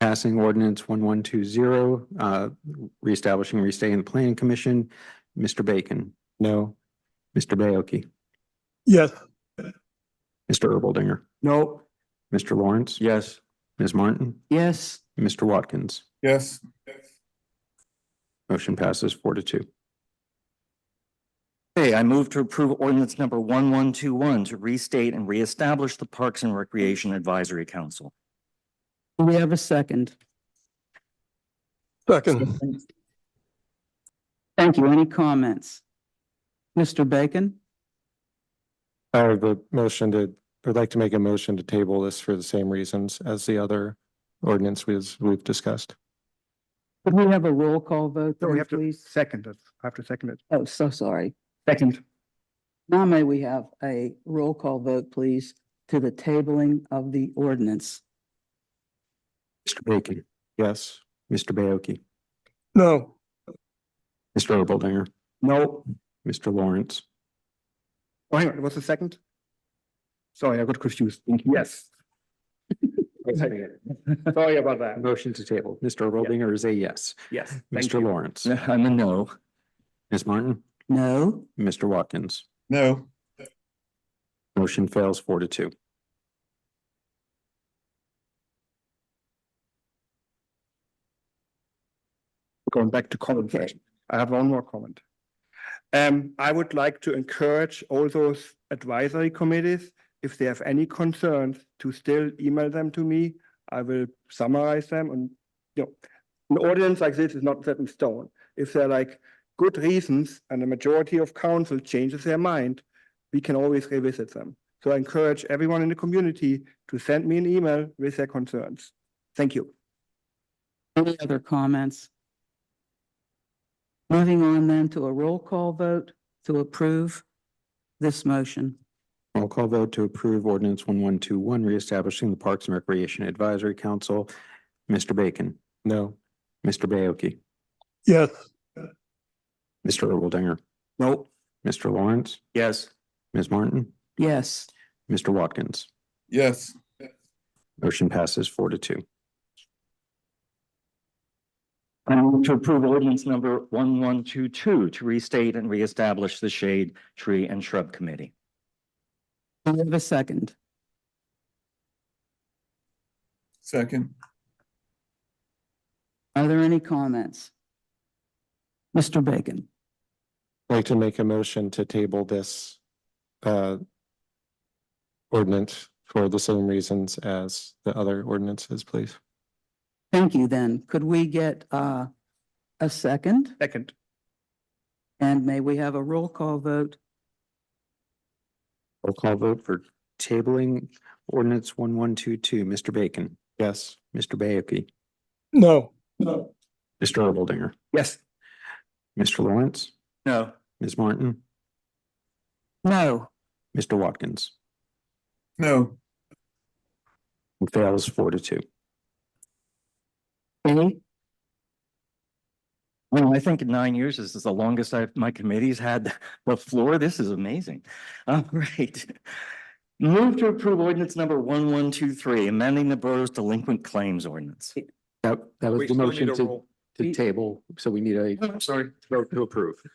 passing ordinance 1120, reestablishing, restating the planning commission. Mr. Bacon, No. Mr. Baoki, Yes. Mr. Erbaldinger, No. Mr. Lawrence, Yes. Ms. Martin, Yes, Mr. Watkins. Yes. Motion passes 4-2. Okay, I move to approve ordinance number 1121 to restate and reestablish the Parks and Recreation Advisory Council. do we have a second? Second. Thank you. Any comments? Mr. Bacon? I have a motion to, I'd like to make a motion to table this for the same reasons as the other ordinance we've discussed. Could we have a roll call vote, No, we then, have to please? second it. I have to second it. Oh, so sorry. Second. Now may we have a roll call vote, please, to the tabling of the ordinance? Mr. Bacon, Yes. Mr. Baoki, No. Mr. Erbaldinger, No. Mr. Lawrence, Oh, hang on, what's the second? Sorry, I got confused. Yes. Sorry about that. motion to table. Mr. Erbaldinger is a yes. Yes. Mr. Lawrence, I'm a no. Ms. Martin, No? Mr. Watkins. No. Motion fails 4-2. Going back to comment section. I have one more comment. I would like to encourage all those advisory committees, if they have any concerns, to still email them to me. I will summarize them and, an ordinance like this is not set in stone. If there are like good reasons and the majority of council changes their mind, we can always revisit them. So I encourage everyone in the community to send me an email with their concerns. Thank you. Any other comments? Moving on then to a roll call vote to approve this motion. Roll call vote to approve ordinance 1121, reestablishing the Parks and Recreation Advisory Council. Mr. Bacon, No. Mr. Baoki, Yes. Mr. Erbaldinger, No. Mr. Lawrence, Yes. Ms. Martin, Yes, Mr. Watkins. Yes. Motion passes 4-2. I move to approve ordinance number 1122 to restate and reestablish the Shade Tree and Shrub Committee. do we have a second? Second. Are there any comments? Mr. Bacon? I'd like to make a motion to table this ordinance for the same reasons as the other ordinances, please. Thank you then. Could we get a second? Second. And may we have a roll call vote? Roll call vote for tabling ordinance 1122. Mr. Bacon, Yes. Mr. Baoki, No. No. Mr. Erbaldinger, Yes. Mr. Lawrence, No. Ms. Martin, No. Mr. Watkins. No. Fails 4-2. Any? Well, I think in 9 years, this is the longest my committee's had the floor. This is amazing. All right. Move to approve ordinance number 1123, amending the borough's delinquent claims ordinance. That was We the still motion need a to roll. table, so we need a I'm sorry. vote to approve. If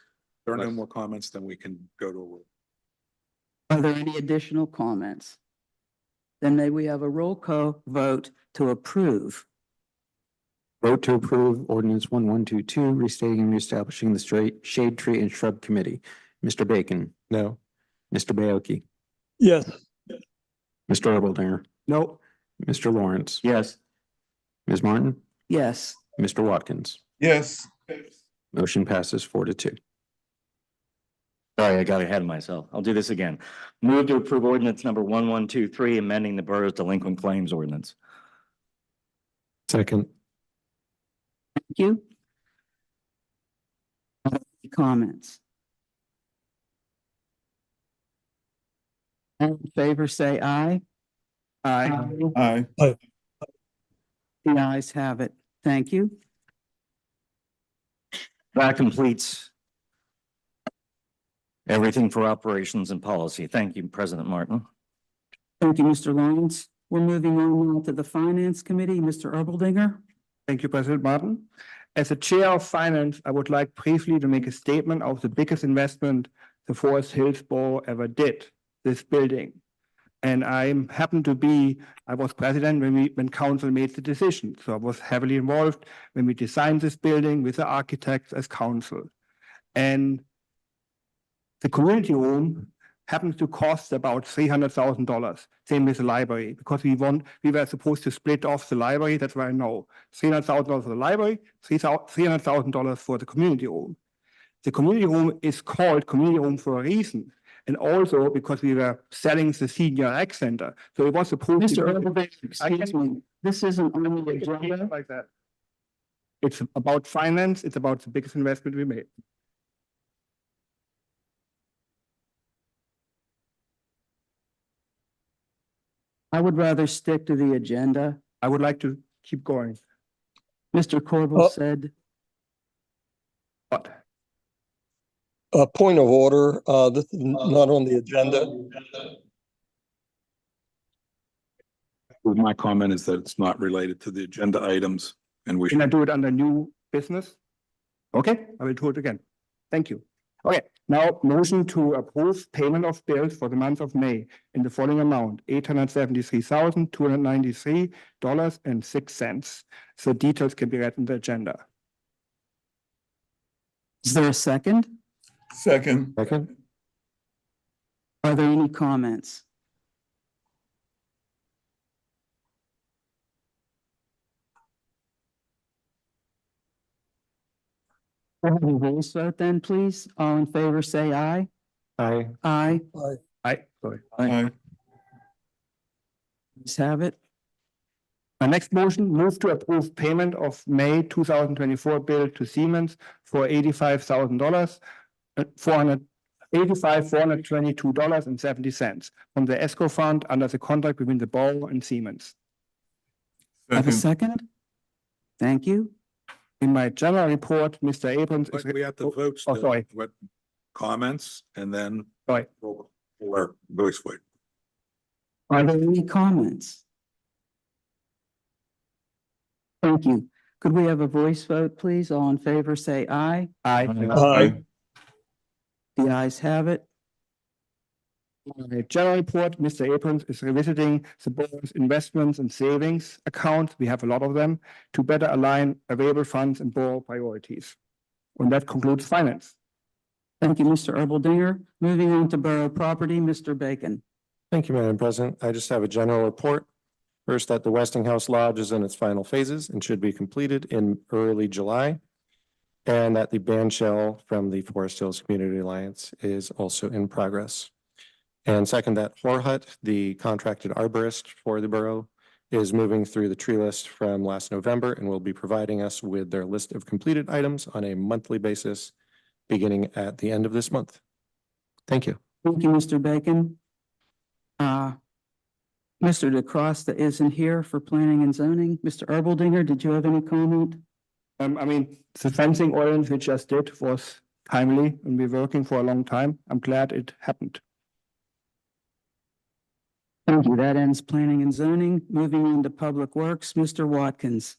there are no more comments, then we can go to a roll. Are there any additional comments? Then may we have a roll call vote to approve? Vote to approve ordinance 1122, restating and reestablishing the Shade Tree and Shrub Committee. Mr. Bacon, No. Mr. Baoki, Yes. Mr. Erbaldinger, No. Mr. Lawrence, Yes. Ms. Martin, Yes, Mr. Watkins. Yes. Motion passes 4-2. Sorry, I got ahead of myself. I'll do this again. Move to approve ordinance number 1123, amending the borough's delinquent claims ordinance. Second. thank you. Any comments? All in favor, say aye. Aye. The ayes have it. Thank you. That completes everything for operations and policy. Thank you, President Martin. Thank you, Mr. Lawrence. We're moving on now to the Finance Committee. Mr. Erbaldinger? Thank you, President Martin. As a chair of finance, I would like briefly to make a statement of the biggest investment the Forest Hills Borough ever did, this building. And I was president when council made the decision. So I was heavily involved when we designed this building with the architects as council. And the community room happens to cost about $300,000. Same with the library, because we were supposed to split off the library. That's why I know $300,000 for the library, $300,000 for the community room. The community room is called community room for a reason, and also because we were selling the senior rec center. So it was supposed Mr. to. Erbaldinger, excuse me, this isn't on the agenda. Like that. It's about finance. It's about the biggest investment we made. I would rather stick to the agenda. I would like to keep going. Mr. Corbel said, What? A point of order, this is not on the agenda. My comment is that it's not related to the agenda items and we Can I should. do it under new business? Okay, I will do it again. Thank you. Okay, now motion to approve payment of bills for the month of May in the following amount, $873,293.06. So details can be read in the agenda. is there a second? Second. Second? Are there any comments? We'll have a voice vote then, please. All in favor, say aye. Aye. Aye. Sorry. Let's have it. My next motion, move to approve payment of May 2024 bill to Siemens for $85,000, $422.70 from the ESCO fund under the contract between the borough and Siemens. Have a second? Thank you. In my general report, Mr. Abrams is. We have to vote. Oh, still. sorry. What comments and then. Sorry. Or voice vote. Are there any comments? Thank you. Could we have a voice vote, please? All in favor, say aye. Aye. The ayes have it. In the general report, Mr. Abrams is revisiting the board's investments and savings account. We have a lot of them to better align available funds and borough priorities. And that concludes finance. Thank you, Mr. Erbaldinger. Moving on to borough property, Mr. Bacon. Thank you, Madam President. I just have a general report. First, that the Westinghouse Lodge is in its final phases and should be completed in early July. And that the band shell from the Forest Hills Community Alliance is also in progress. And second, that Horhut, the contracted arborist for the borough, is moving through the tree list from last November and will be providing us with their list of completed items on a monthly basis, beginning at the end of this month. Thank you. Thank you, Mr. Bacon. Mr. DeCrosta isn't here for planning and zoning. Mr. Erbaldinger, did you have any comment? The fencing ordinance we just did was timely and we're working for a long time. I'm glad it happened. Thank you. That ends planning and zoning. Moving on to public works, Mr. Watkins.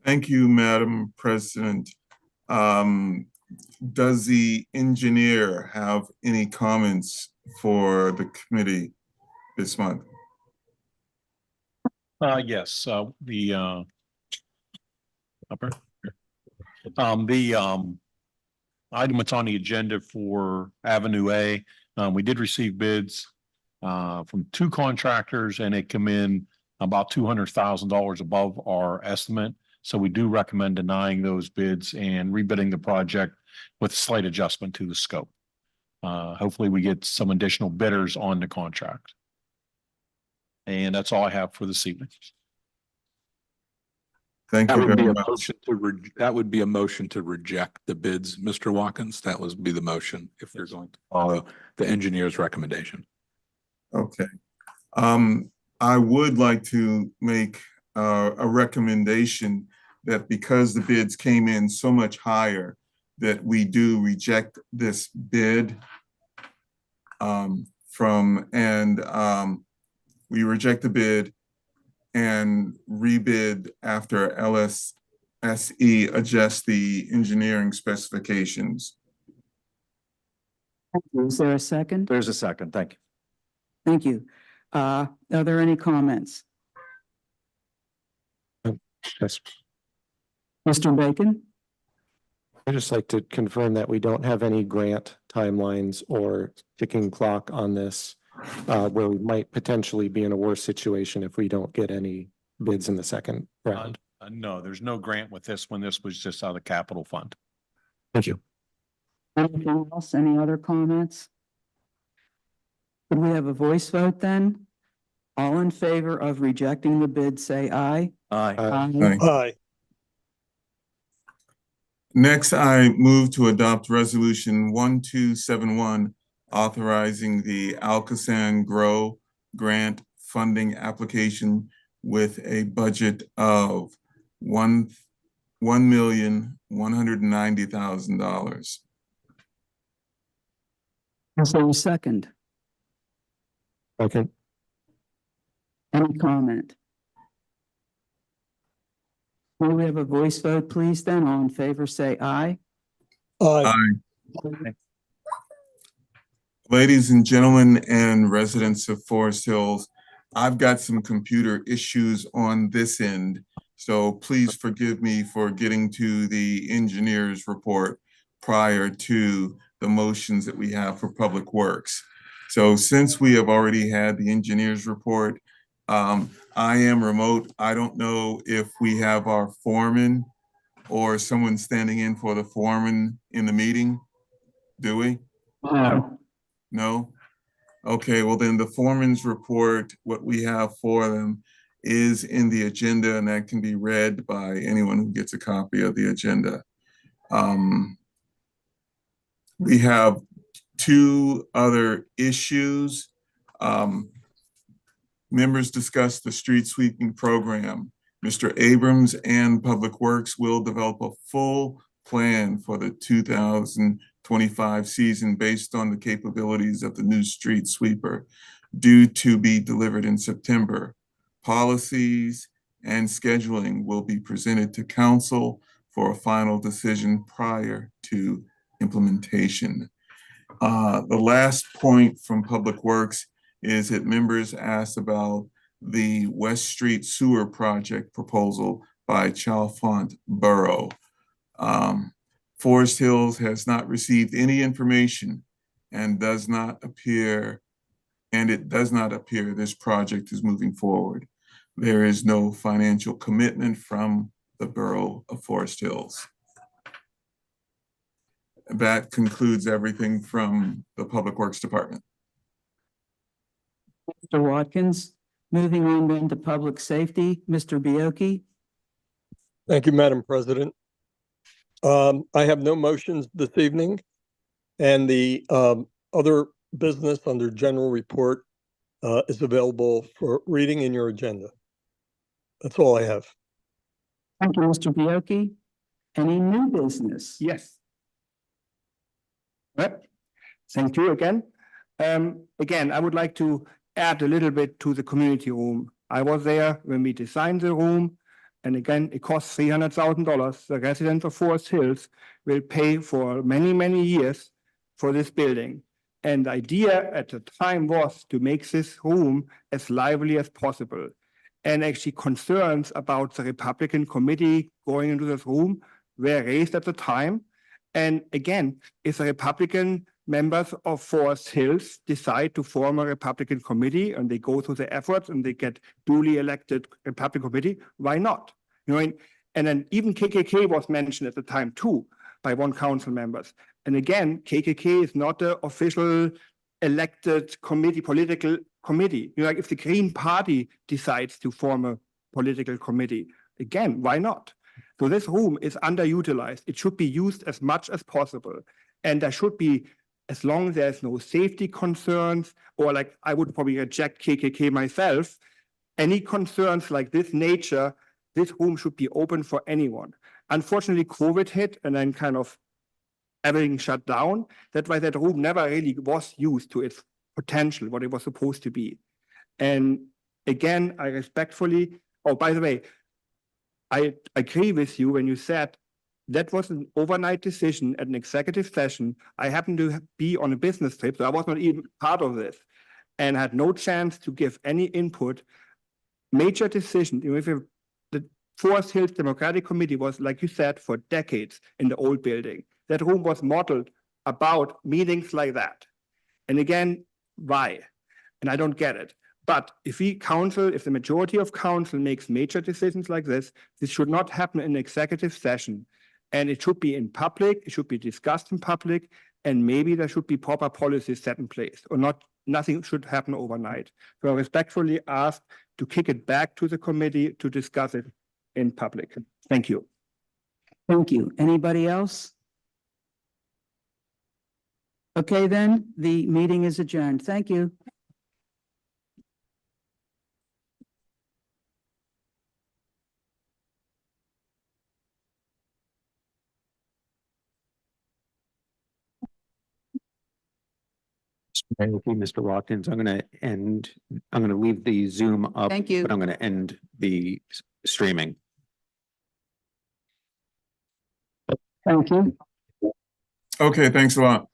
Thank you, Madam President. Does the engineer have any comments for the committee this month? Yes, the item that's on the agenda for Avenue A, we did receive bids from two contractors and it came in about $200,000 above our estimate. So we do recommend denying those bids and rebidding the project with slight adjustment to the scope. Hopefully we get some additional bidders on the contract. And that's all I have for this evening. Thank That you would be very a much. motion to that would be a motion to reject the bids, Mr. Watkins. That would be the motion if you're going to follow the engineer's recommendation. Okay. I would like to make a recommendation that because the bids came in so much higher, that we do reject this bid from, and we reject the bid and rebid after LSSE adjusts the engineering specifications. Is there a second? There's a second. Thank you. Thank you. Are there any comments? Yes. Mr. Bacon? I'd just like to confirm that we don't have any grant timelines or ticking clock on this, where we might potentially be in a worse situation if we don't get any bids in the second round. No, there's no grant with this one. This was just out of the capital fund. Thank you. Anything else? Any other comments? Could we have a voice vote then? All in favor of rejecting the bid, say aye. Aye. Aye. Next, I move to adopt resolution 1271, authorizing the Alcosan Grow grant funding application with a budget of $1,190,000. Is there a second? Second. Any comment? May we have a voice vote, please, then? All in favor, say aye. Aye. Ladies and gentlemen and residents of Forest Hills, I've got some computer issues on this end, so please forgive me for getting to the engineer's report prior to the motions that we have for Public Works. So since we have already had the engineer's report, I am remote. I don't know if we have our foreman or someone standing in for the foreman in the meeting. Do we? No. No? Okay, well then the foreman's report, what we have for them is in the agenda, and that can be read by anyone who gets a copy of the agenda. We have two other issues. Members discussed the street sweeping program. Mr. Abrams and Public Works will develop a full plan for the 2025 season based on the capabilities of the new street sweeper, due to be delivered in September. Policies and scheduling will be presented to council for a final decision prior to implementation. The last point from Public Works is that members asked about the West Street Sewer Project proposal by Chalfont Borough. Forest Hills has not received any information and it does not appear this project is moving forward. There is no financial commitment from the Borough of Forest Hills. That concludes everything from the Public Works Department. Mr. Watkins, moving on then to public safety, Mr. Bioki. Thank you, Madam President. I have no motions this evening, and the other business under general report is available for reading in your agenda. That's all I have. Thank you, Mr. Bioki. Any new business? Yes. Well, thank you again. Again, I would like to add a little bit to the community room. I was there when we designed the room, and again, it costs $300,000. The residents of Forest Hills will pay for many, many years for this building. And the idea at the time was to make this room as lively as possible. And actually concerns about the Republican committee going into this room were raised at the time. And again, if the Republican members of Forest Hills decide to form a Republican committee and they go through the efforts and they get duly elected Republican committee, why not? You know, and then even KKK was mentioned at the time too by one council members. And again, KKK is not an official elected committee, political committee. You know, like if the Green Party decides to form a political committee, again, why not? So this room is underutilized. It should be used as much as possible. And there should be, as long as there's no safety concerns, or like I would probably reject KKK myself, any concerns like this nature, this room should be open for anyone. Unfortunately, COVID hit and then kind of everything shut down. That's why that room never really was used to its potential, what it was supposed to be. And again, I respectfully, oh, by the way, I agree with you when you said that was an overnight decision at an executive session. I happened to be on a business trip, so I was not even part of this and had no chance to give any input. Major decision, if the Forest Hills Democratic Committee was, like you said, for decades in the old building. That room was modeled about meetings like that. And again, why? And I don't get it. But if if the majority of council makes major decisions like this should not happen in executive session. And it should be in public, it should be discussed in public, and maybe there should be proper policies set in place, or nothing should happen overnight. So I respectfully ask to kick it back to the committee to discuss it in public. Thank you. Thank you. Anybody else? Okay, then, the meeting is adjourned. Thank you. Mr. Watkins, I'm gonna leave the Zoom up. Thank you. But I'm gonna end the streaming. Thank you. Okay, thanks a lot.